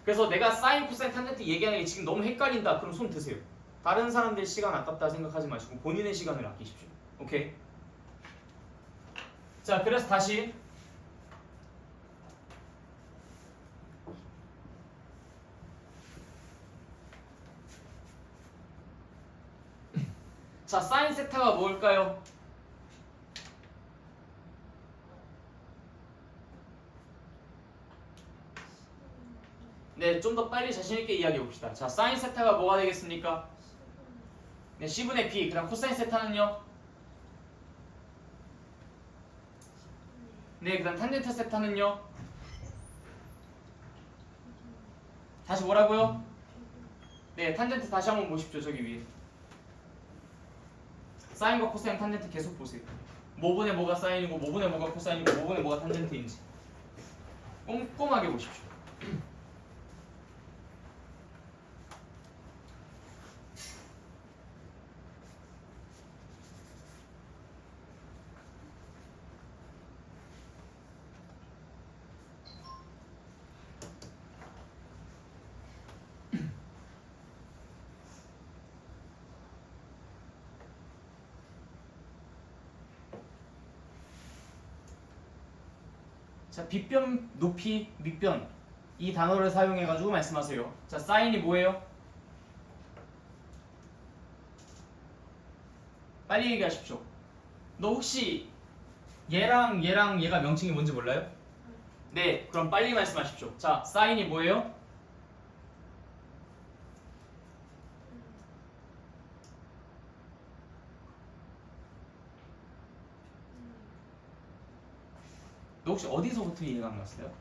그래서 내가 사인, 코사인, 탄젠트 얘기하는 게 지금 너무 헷갈린다. 그럼 손 드세요. 다른 사람들 시간 아깝다 생각하지 마시고 본인의 시간을 아끼십시오. 오케이? 자, 그래서 다시 자, 사인 세타가 뭘까요? 네, 좀 더 빨리 자신있게 이야기해 봅시다. 자, 사인 세타가 뭐가 되겠습니까? 네, C분의 B. 그다음 코사인 세타는요? 네, 그다음 탄젠트 세타는요? 다시 뭐라고요? 네, 탄젠트 다시 한번 보십시오. 저기 위에. 사인과 코사인, 탄젠트 계속 보세요. 뭐분의 뭐가 사인이고 뭐분의 뭐가 코사인이고 뭐분의 뭐가 탄젠트인지 꼼꼼하게 보십시오. 자, 빗변, 높이, 밑변 이 단어를 사용해가지고 말씀하세요. 자, 사인이 뭐예요? 빨리 얘기하십시오. 너 혹시 얘랑 얘가 명칭이 뭔지 몰라요? 네, 그럼 빨리 말씀하십시오. 자, 사인이 뭐예요? 너 혹시 어디서부터 이해가 안 갔어요?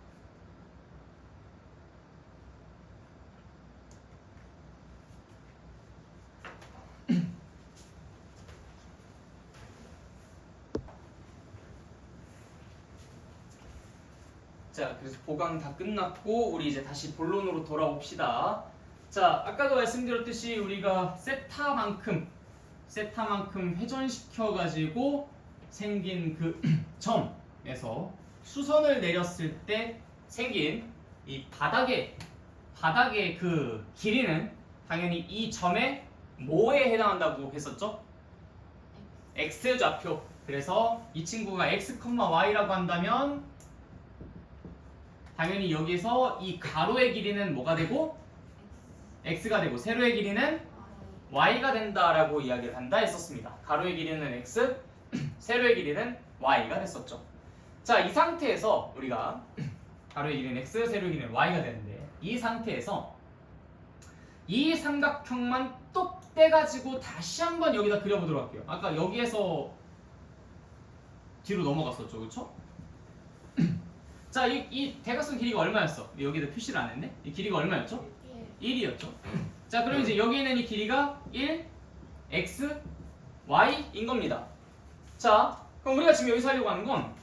자, 그래서 보강 다 끝났고 우리 이제 다시 본론으로 돌아옵시다. 자, 아까도 말씀드렸듯이 우리가 세타만큼 회전시켜가지고 생긴 그 점에서 수선을 내렸을 때 생긴 이 바닥의 그 길이는 당연히 이 점의 뭐에 해당한다고 했었죠? X좌표. 그래서 이 친구가 X, Y라고 한다면 당연히 여기서 이 가로의 길이는 뭐가 되고? X가 되고 세로의 길이는 Y가 된다라고 이야기를 한다 했었습니다. 가로의 길이는 X, 세로의 길이는 Y가 됐었죠. 자, 이 상태에서 우리가 가로의 길이는 X, 세로의 길이는 Y가 되는데 이 상태에서 이 삼각형만 또 떼가지고 다시 한번 여기다 그려보도록 할게요. 아까 여기에서 뒤로 넘어갔었죠, 그렇죠? 자, 이 대각선 길이가 얼마였어? 여기다 표시를 안 했네? 이 길이가 얼마였죠? 1이었죠. 자, 그럼 이제 여기 있는 이 길이가 1, x, y인 겁니다. 자, 그럼 우리가 지금 여기서 하려고 하는 건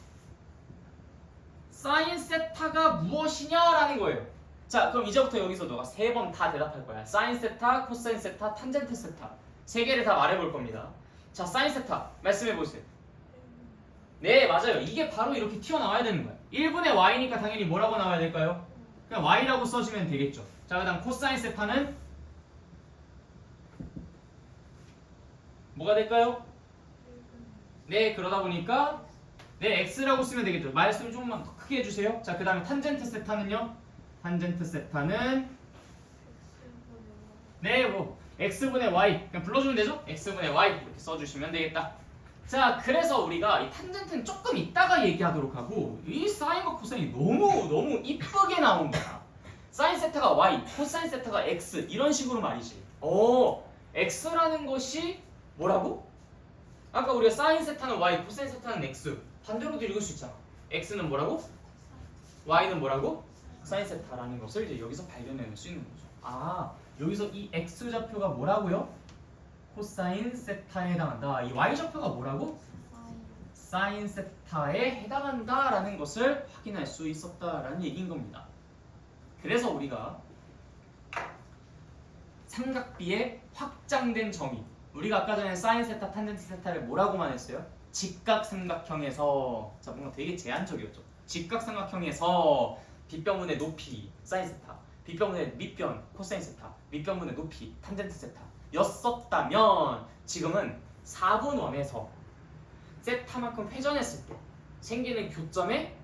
사인 세타가 무엇이냐라는 거예요. 자, 그럼 이제부터 여기서 너가 3번 다 대답할 거야. 사인 세타, 코사인 세타, 탄젠트 세타 3개를 다 말해볼 겁니다. 자, 사인 세타 말씀해 보세요. 네, 맞아요. 이게 바로 이렇게 튀어나와야 되는 거야. 1분의 y니까 당연히 뭐라고 나와야 될까요? 그냥 y라고 써주면 되겠죠. 자, 그 다음 코사인 세타는 뭐가 될까요? 네, 그러다 보니까 네, x라고 쓰면 되겠죠. 말씀 조금만 더 크게 해주세요. 자, 그 다음에 탄젠트 세타는요? 탄젠트 세타는 네, 뭐 x분의 y 그냥 불러주면 되죠? x분의 y 이렇게 써주시면 되겠다. 자, 그래서 우리가 이 탄젠트는 조금 이따가 얘기하도록 하고 이 사인과 코사인이 너무 이쁘게 나온 거야. 사인 세타가 y, 코사인 세타가 x 이런 식으로 말이지. x라는 것이 뭐라고? 아까 우리가 사인 세타는 y, 코사인 세타는 x 반대로도 읽을 수 있잖아. x는 뭐라고? y는 뭐라고? 사인 세타라는 것을 이제 여기서 발견해낼 수 있는 거죠. 아, 여기서 이 x 좌표가 뭐라고요? 코사인 세타에 해당한다. 이 y 좌표가 뭐라고? 사인 세타에 해당한다라는 것을 확인할 수 있었다라는 얘기인 겁니다. 그래서 우리가 삼각비의 확장된 정의, 우리가 아까 전에 사인 세타, 탄젠트 세타를 뭐라고만 했어요? 직각삼각형에서, 자 뭔가 되게 제한적이었죠. 직각삼각형에서 빗변분의 높이 사인 세타, 빗변분의 밑변 코사인 세타, 밑변분의 높이 탄젠트 세타 였었다면 지금은 4분 원에서 세타만큼 회전했을 때 생기는 교점에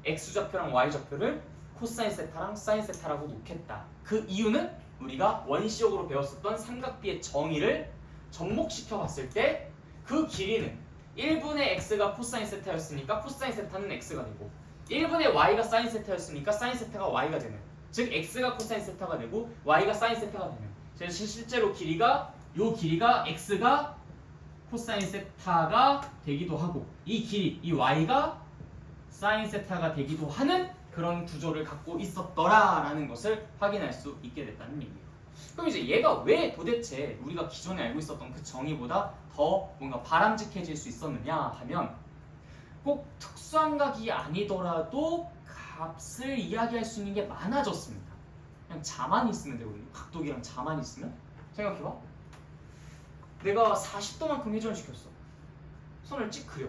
x좌표랑 y좌표를 코사인 세타랑 사인 세타라고 놓겠다. 그 이유는 우리가 원시적으로 배웠었던 삼각비의 정의를 접목시켜 봤을 때 그 길이는 1분의 x가 코사인 세타였으니까 코사인 세타는 x가 되고 1분의 y가 사인 세타였으니까 사인 세타가 y가 되는, 즉 x가 코사인 세타가 되고 y가 사인 세타가 되는, 그래서 실제로 길이가 요 길이가 x가 코사인 세타가 되기도 하고 이 길이 이 y가 사인 세타가 되기도 하는 그런 구조를 갖고 있었더라라는 것을 확인할 수 있게 됐다는 얘기예요. 그럼 이제 얘가 왜 도대체 우리가 기존에 알고 있었던 그 정의보다 더 뭔가 바람직해질 수 있었느냐 하면 꼭 특수함각이 아니더라도 값을 이야기할 수 있는 게 많아졌습니다. 그냥 자만 있으면 되거든요. 각도기랑 자만 있으면. 생각해봐. 내가 40도만큼 회전시켰어. 선을 찍 그려.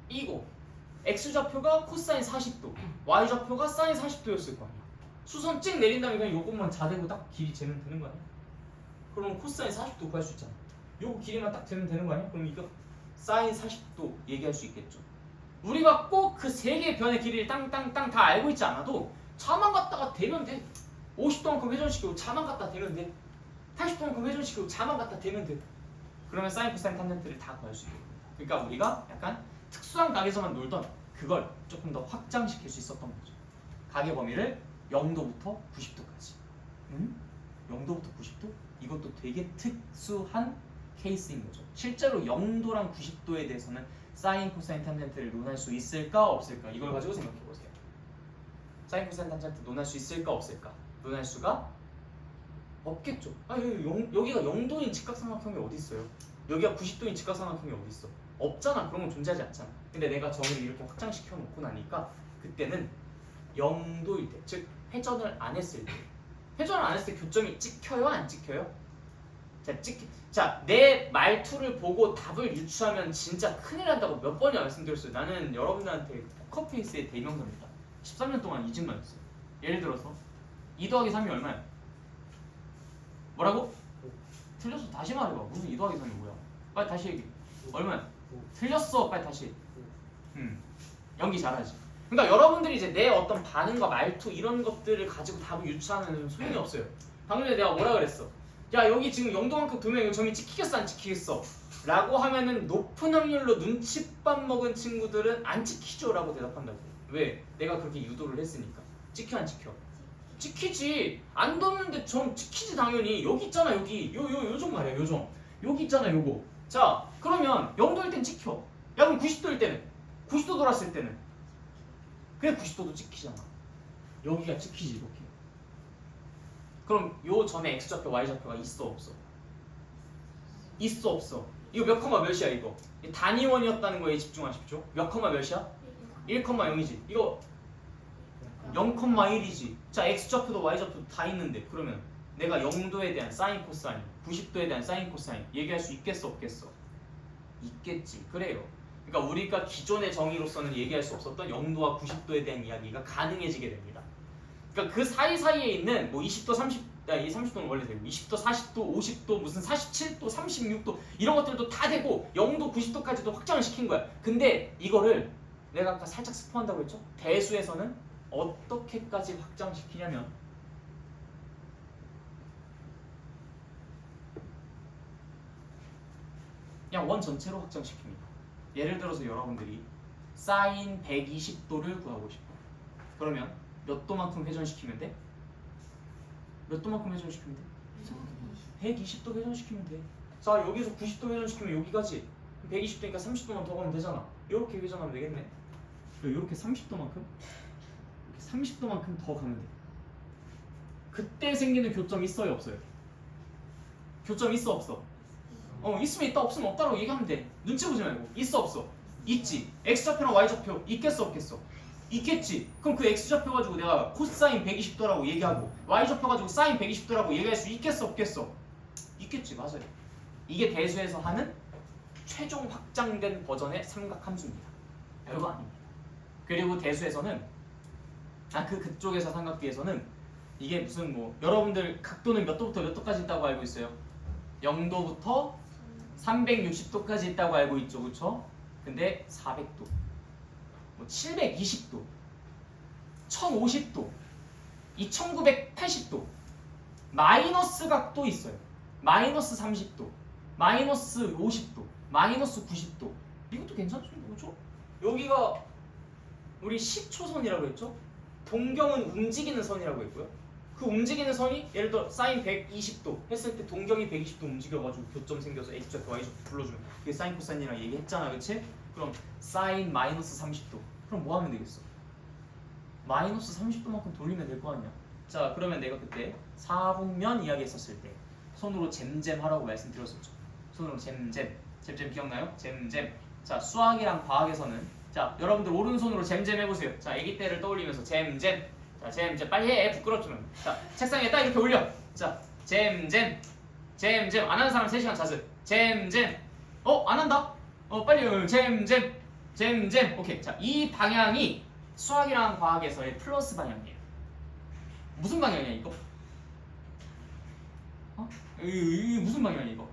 이거 x좌표가 코사인 40도, y좌표가 사인 40도였을 거 아니야. 수선 찍 내린 다음에 그냥 요것만 자대고 딱 길이 재면 되는 거 아니야? 그럼 코사인 40도 구할 수 있잖아. 요거 길이만 딱 재면 되는 거 아니야? 그럼 이거 사인 40도 얘기할 수 있겠죠. 우리가 꼭 그 세 개의 변의 길이를 땅땅땅 다 알고 있지 않아도 자만 갖다가 대면 돼. 50도만큼 회전시키고 자만 갖다 대면 돼. 80도만큼 회전시키고 자만 갖다 대면 돼. 그러면 사인, 코사인, 탄젠트를 다 구할 수 있고. 그러니까 우리가 약간 특수한 각에서만 놀던 그걸 조금 더 확장시킬 수 있었던 거죠. 각의 범위를 0도부터 90도까지. 0도부터 90도? 이것도 되게 특수한 케이스인 거죠. 실제로 0도랑 90도에 대해서는 사인, 코사인, 탄젠트를 논할 수 있을까 없을까? 이걸 가지고 생각해 보세요. 사인, 코사인, 탄젠트 논할 수 있을까 없을까? 논할 수가 없겠죠. 아, 여기가 0도인 직각삼각형이 어디 있어요? 여기가 90도인 직각삼각형이 어디 있어? 없잖아. 그런 건 존재하지 않잖아. 근데 내가 정의를 이렇게 확장시켜 놓고 나니까 그때는 0도일 때, 즉 회전을 안 했을 때, 회전을 안 했을 때 교점이 찍혀요, 안 찍혀요? 자, 내 말투를 보고 답을 유추하면 진짜 큰일 난다고 몇 번이나 말씀드렸어요. 나는 여러분들한테 포커페이스의 대명사입니다. 13년 동안 이 짓만 했어요. 예를 들어서 2 더하기 3이 얼마야? 뭐라고? 틀렸어. 다시 말해봐. 무슨 2 더하기 3이 뭐야? 빨리 다시 얘기해. 얼마야? 틀렸어. 빨리 다시. 연기 잘하지. 그러니까 여러분들이 이제 내 어떤 반응과 말투 이런 것들을 가지고 답을 유추하는 소용이 없어요. 방금 전에 내가 뭐라 그랬어? 야, 여기 지금 0도만큼 두면 점이 찍히겠어 안 찍히겠어? 라고 하면은 높은 확률로 눈칫밥 먹은 친구들은 안 찍히죠 라고 대답한다고. 왜? 내가 그렇게 유도를 했으니까. 찍혀 안 찍혀? 찍히지. 안 뒀는데 점 찍히지 당연히. 여기 있잖아. 여기 요점 말이야. 요점. 여기 있잖아. 요거. 자, 그러면 0도일 땐 찍혀. 야, 그럼 90도일 때는? 90도 돌았을 때는? 그래, 90도도 찍히잖아. 여기가 찍히지 이렇게. 그럼 요 점에 x좌표, y좌표가 있어 없어? 있어 없어? 이거 몇 컴마 몇이야 이거? 단위원이었다는 거에 집중하십시오. 몇 컴마 몇이야? 1,0이지. 이거 0,1이지. 자, x좌표도 y좌표도 다 있는데 그러면 내가 0도에 대한 사인, 코사인, 90도에 대한 사인, 코사인 얘기할 수 있겠어 없겠어? 있겠지. 그래요. 그러니까 우리가 기존의 정의로서는 얘기할 수 없었던 0도와 90도에 대한 이야기가 가능해지게 됩니다. 그러니까 그 사이사이에 있는 뭐 20도, 30도는 원래 되고 20도, 40도, 50도, 무슨 47도, 36도 이런 것들도 다 되고 0도, 90도까지도 확장을 시킨 거야. 근데 이거를 내가 아까 살짝 스포한다고 했죠? 대수에서는 어떻게까지 확장시키냐면 그냥 원 전체로 확장시킵니다. 예를 들어서 여러분들이 사인 120도를 구하고 싶어. 그러면 몇 도만큼 회전시키면 돼? 몇 도만큼 회전시키면 돼? 120도 회전시키면 돼. 자, 여기서 90도 회전시키면 여기 가지. 120도니까 30도만 더 가면 되잖아. 이렇게 회전하면 되겠네. 이렇게 30도만큼? 이렇게 30도만큼 더 가면 돼. 그때 생기는 교점 있어요, 없어요? 교점 있어, 없어? 있으면 있다, 없으면 없다라고 얘기하면 돼. 눈치 보지 말고. 있어, 없어? 있지. X좌표랑 Y좌표 있겠어, 없겠어? 있겠지. 그럼 그 X좌표 가지고 내가 코사인 120도라고 얘기하고 Y좌표 가지고 사인 120도라고 얘기할 수 있겠어, 없겠어? 있겠지, 맞아요. 이게 대수에서 하는 최종 확장된 버전의 삼각함수입니다. 별거 아닙니다. 그리고 대수에서는 그쪽에서 삼각비에서는 이게 무슨 뭐 여러분들 각도는 몇 도부터 몇 도까지 있다고 알고 있어요? 0도부터 360도까지 있다고 알고 있죠, 그렇죠? 근데 400도, 뭐 720도, 1050도, 2980도, 마이너스 각도 있어요. 마이너스 30도, 마이너스 50도, 마이너스 90도. 이것도 괜찮습니다, 그렇죠? 여기가 우리 10초선이라고 했죠? 동경은 움직이는 선이라고 했고요. 그 움직이는 선이 예를 들어 사인 120도 했을 때 동경이 120도 움직여가지고 교점 생겨서 X좌표 Y좌표 불러주면 그게 사인 코사인이랑 얘기했잖아, 그치? 그럼 사인 마이너스 30도 그럼 뭐 하면 되겠어? 마이너스 30도만큼 돌리면 될 거 아니야. 자, 그러면 내가 그때 사분면 이야기했었을 때 손으로 잼잼 하라고 말씀드렸었죠. 손으로 잼잼 기억나요? 잼잼. 자, 수학이랑 과학에서는 자, 여러분들 오른손으로 잼잼 해보세요. 자, 아기 때를 떠올리면서 잼잼. 자, 잼잼 빨리 해. 부끄럽지만. 자, 책상에 딱 이렇게 올려. 자, 잼잼 안 하는 사람 3시간 자습. 잼잼. 안 한다? 빨리 잼잼. 오케이. 자, 이 방향이 수학이랑 과학에서의 플러스 방향이에요. 무슨 방향이야 이거? 이 무슨 방향이야 이거?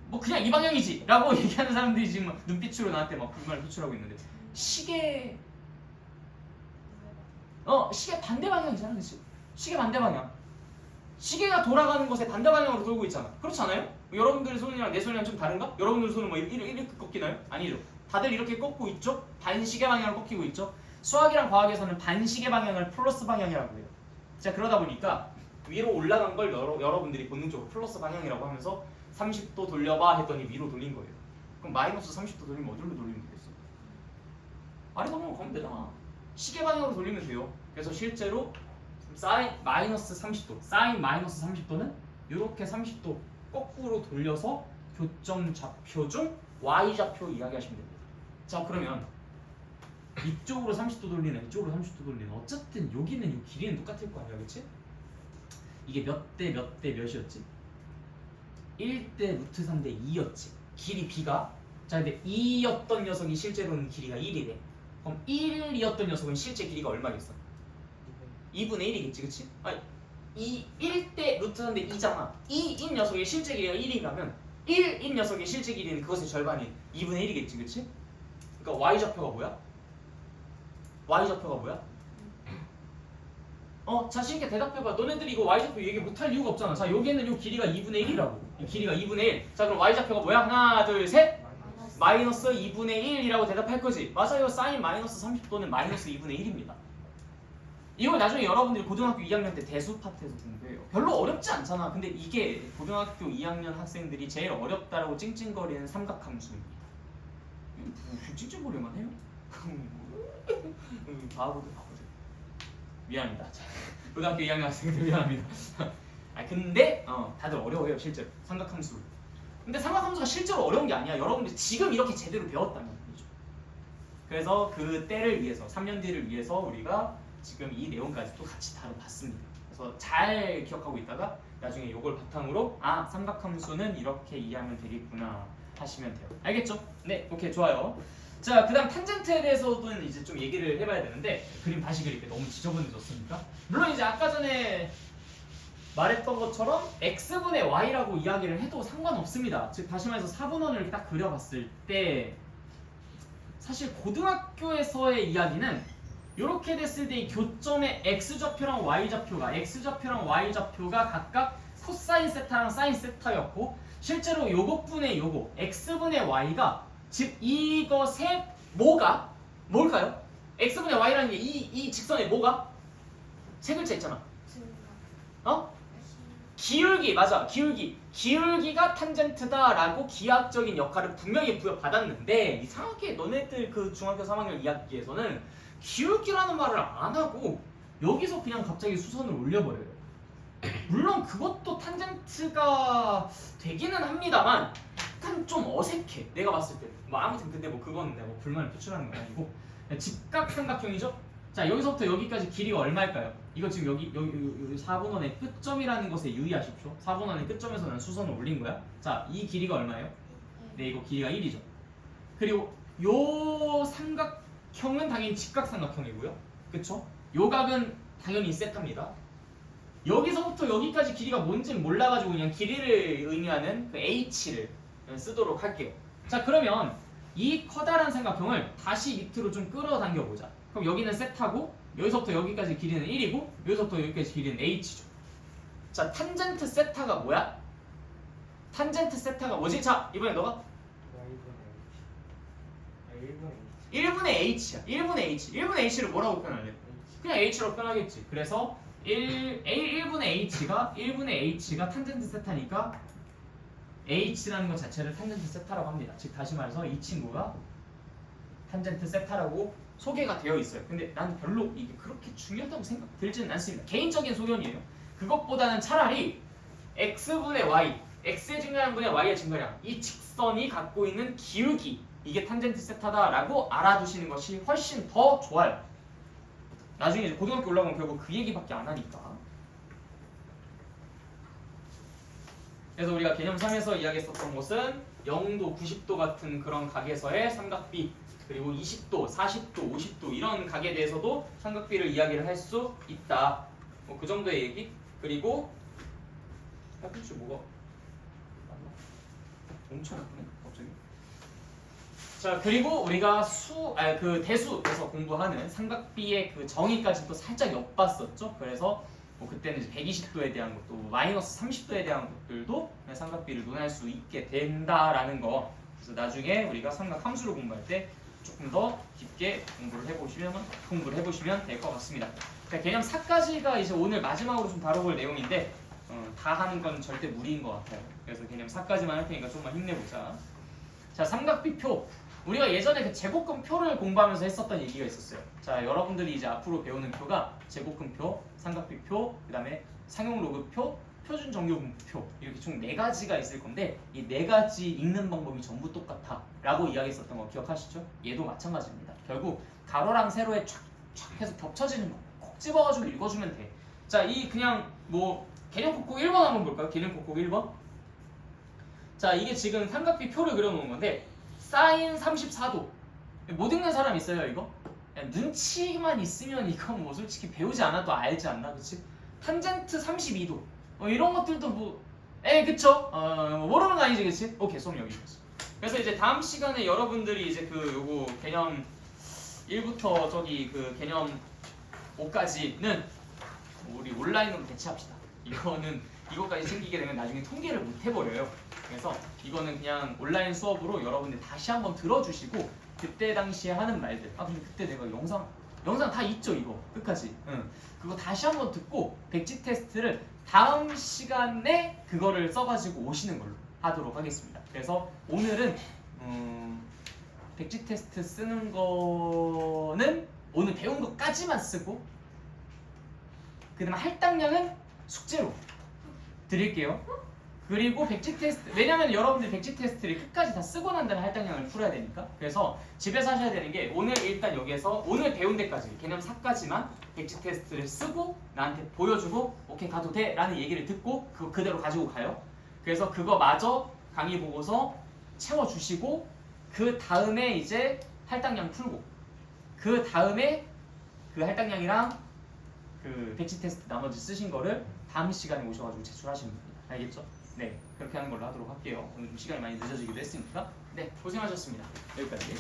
뭐 그냥 이 방향이지 라고 얘기하는 사람들이 지금 눈빛으로 나한테 막 불만을 표출하고 있는데 시계 반대 방향이잖아, 그치? 시계 반대 방향. 시계가 돌아가는 것에 반대 방향으로 돌고 있잖아. 그렇지 않아요? 여러분들의 손이랑 내 손이랑 좀 다른가? 여러분들 손은 뭐 이렇게 꺾이나요? 아니죠. 다들 이렇게 꺾고 있죠? 반시계 방향으로 꺾이고 있죠? 수학이랑 과학에서는 반시계 방향을 플러스 방향이라고 해요. 자, 그러다 보니까 위로 올라간 걸 여러분들이 본능적으로 플러스 방향이라고 하면서 30도 돌려봐 했더니 위로 돌린 거예요. 그럼 마이너스 30도 돌리면 어디로 돌리면 되겠어? 아래 방향으로 가면 되잖아. 시계 방향으로 돌리면 돼요. 그래서 실제로 사인 마이너스 30도, 사인 마이너스 30도는 이렇게 30도 거꾸로 돌려서 교점 좌표 중 Y좌표 이야기하시면 됩니다. 자, 그러면 이쪽으로 30도 돌리는 이쪽으로 30도 돌리는 어쨌든 여기는 이 길이는 똑같을 거 아니야, 그치? 이게 몇 대 몇이었지? 1대 루트 3대 2였지. 길이 B가 자, 근데 2였던 녀석이 실제로는 길이가 1이래. 그럼 1이었던 녀석은 실제 길이가 얼마겠어? 2분의 1이겠지, 그치? 아니, 1대 루트 3대 2잖아. 2인 녀석의 실제 길이가 1이라면 1인 녀석의 실제 길이는 그것의 절반인 2분의 1이겠지, 그치? 그러니까 Y좌표가 뭐야? Y좌표가 뭐야? 자신있게 대답해봐. 너네들이 이거 Y좌표 얘기 못할 이유가 없잖아. 자, 여기에는 이 길이가 2분의 1이라고. 이 길이가 2분의 1. 자, 그럼 Y좌표가 뭐야? 하나, 둘, 셋. 마이너스 2분의 1이라고 대답할 거지. 맞아요. 사인 마이너스 30도는 마이너스 2분의 1입니다. 이걸 나중에 여러분들이 고등학교 2학년 때 대수 파트에서 공부해요. 별로 어렵지 않잖아. 근데 이게 고등학교 2학년 학생들이 제일 어렵다라고 찡찡거리는 삼각함수입니다. 찡찡거리만 해요? 바보들. 미안합니다. 고등학교 2학년 학생들 미안합니다. 근데 다들 어려워요, 실제로 삼각함수. 근데 삼각함수가 실제로 어려운 게 아니야. 여러분들이 지금 이렇게 제대로 배웠다는 얘기죠. 그래서 그 때를 위해서 3년 뒤를 위해서 우리가 지금 이 내용까지 또 같이 다뤄봤습니다. 그래서 잘 기억하고 있다가 나중에 이걸 바탕으로 삼각함수는 이렇게 이해하면 되겠구나 하시면 돼요. 알겠죠? 네, 오케이, 좋아요. 자, 그 다음 탄젠트에 대해서도 이제 좀 얘기를 해봐야 되는데 그림 다시 그릴게. 너무 지저분해졌으니까. 물론 이제 아까 전에 말했던 것처럼 x분의 y라고 이야기를 해도 상관없습니다. 즉 다시 말해서 4분원을 딱 그려봤을 때 사실 고등학교에서의 이야기는 이렇게 됐을 때 이 교점의 x좌표랑 y좌표가 각각 코사인 세타랑 사인 세타였고 실제로 요것분의 요거 x분의 y가 즉 이것의 뭘까요? x분의 y라는 게 이 직선의 뭐가? 세 글자 있잖아. 기울기 맞아. 기울기가 탄젠트다라고 기하학적인 역할을 분명히 부여받았는데 이상하게 너네들 그 중학교 3학년 2학기에서는 기울기라는 말을 안 하고 여기서 그냥 갑자기 수선을 올려버려요. 물론 그것도 탄젠트가 되기는 합니다만 약간 좀 어색해. 내가 봤을 때. 뭐 아무튼 근데 뭐 그건 내가 뭐 불만을 표출하는 건 아니고 직각삼각형이죠. 자 여기서부터 여기까지 길이가 얼마일까요? 이거 지금 여기 4분원의 끝점이라는 것에 유의하십시오. 4분원의 끝점에서 난 수선을 올린 거야. 자 이 길이가 얼마예요? 네 이거 길이가 1이죠. 그리고 요 삼각형은 당연히 직각삼각형이고요. 그쵸? 요 각은 당연히 세타입니다. 여기서부터 여기까지 길이가 뭔지는 몰라가지고 그냥 길이를 의미하는 그 h를 쓰도록 할게요. 자 그러면 이 커다란 삼각형을 다시 밑으로 좀 끌어당겨 보자. 그럼 여기는 세타고 여기서부터 여기까지 길이는 1이고 여기서부터 여기까지 길이는 h죠. 자 탄젠트 세타가 뭐야? 탄젠트 세타가 뭐지? 자 이번에 너가 1분의 h야. 1분의 h. 1분의 h를 뭐라고 표현할래? 그냥 h로 표현하겠지. 그래서 1분의 h가 탄젠트 세타니까 h라는 것 자체를 탄젠트 세타라고 합니다. 즉 다시 말해서 이 친구가 탄젠트 세타라고 소개가 되어 있어요. 근데 난 별로 이게 그렇게 중요하다고 생각 들지는 않습니다. 개인적인 소견이에요. 그것보다는 차라리 x분의 y, x의 증가량분의 y의 증가량, 이 직선이 갖고 있는 기울기, 이게 탄젠트 세타다라고 알아두시는 것이 훨씬 더 좋아요. 나중에 이제 고등학교 올라가면 결국 그 얘기밖에 안 하니까. 그래서 우리가 개념 3에서 이야기했었던 것은 0도, 90도 같은 그런 각에서의 삼각비, 그리고 20도, 40도, 50도 이런 각에 대해서도 삼각비를 이야기를 할 수 있다. 뭐 그 정도의 얘기. 그리고 햇빛이 뭐가 엄청 아프네 갑자기. 자 그리고 우리가 그 대수에서 공부하는 삼각비의 그 정의까지 또 살짝 엿봤었죠. 그래서 뭐 그때는 이제 120도에 대한 것도 마이너스 30도에 대한 것들도 삼각비를 논할 수 있게 된다라는 거. 그래서 나중에 우리가 삼각 함수를 공부할 때 조금 더 깊게 공부를 해보시면 될 것 같습니다. 자, 개념 4까지가 이제 오늘 마지막으로 좀 다뤄볼 내용인데 다 하는 건 절대 무리인 것 같아요. 그래서 개념 4까지만 할 테니까 좀만 힘내보자. 자 삼각비표. 우리가 예전에 그 제곱근표를 공부하면서 했었던 얘기가 있었어요. 자 여러분들이 이제 앞으로 배우는 표가 제곱근표, 삼각비표, 그 다음에 상용로그표, 표준정규분표 이렇게 총 4가지가 있을 건데 이 4가지 읽는 방법이 전부 똑같아 라고 이야기했었던 거 기억하시죠? 얘도 마찬가지입니다. 결국 가로랑 세로에 촥촥 해서 겹쳐지는 거 콕 집어가지고 읽어주면 돼. 자 이 그냥 뭐 개념 콕콕 1번 한번 볼까요? 개념 콕콕 1번. 자 이게 지금 삼각비 표를 그려놓은 건데 사인 34도 못 읽는 사람 있어요 이거? 그냥 눈치만 있으면 이건 뭐 솔직히 배우지 않아도 알지 않나 그치? 탄젠트 32도 이런 것들도 뭐 그쵸? 모르는 거 아니지 그치? 오케이 수업 여기까지. 그래서 이제 다음 시간에 여러분들이 이제 그 요거 개념 1부터 저기 그 개념 5까지는 우리 온라인으로 대체합시다. 이거까지 챙기게 되면 나중에 통계를 못 해버려요. 그래서 이거는 그냥 온라인 수업으로 여러분들 다시 한번 들어주시고 그때 당시에 하는 말들 근데 그때 내가 영상 다 있죠 이거 끝까지. 그거 다시 한번 듣고 백지 테스트를 다음 시간에 그거를 써가지고 오시는 걸로 하도록 하겠습니다. 그래서 오늘은 백지 테스트 쓰는 거는 오늘 배운 것까지만 쓰고 그 다음에 할당량은 숙제로 드릴게요. 그리고 백지 테스트 왜냐면 여러분들 백지 테스트를 끝까지 다 쓰고 난 다음에 할당량을 풀어야 되니까. 그래서 집에서 하셔야 되는 게 오늘 일단 여기에서 오늘 배운 데까지 개념 4까지만 백지 테스트를 쓰고 나한테 보여주고 오케이 가도 돼 라는 얘기를 듣고 그거 그대로 가지고 가요. 그래서 그거 마저 강의 보고서 채워주시고 그 다음에 이제 할당량 풀고 그 다음에 그 할당량이랑 그 백지 테스트 나머지 쓰신 거를 다음 시간에 오셔가지고 제출하시면 됩니다. 알겠죠? 네, 그렇게 하는 걸로 하도록 할게요. 오늘 좀 시간이 많이 늦어지기도 했으니까. 네, 고생하셨습니다. 여기까지.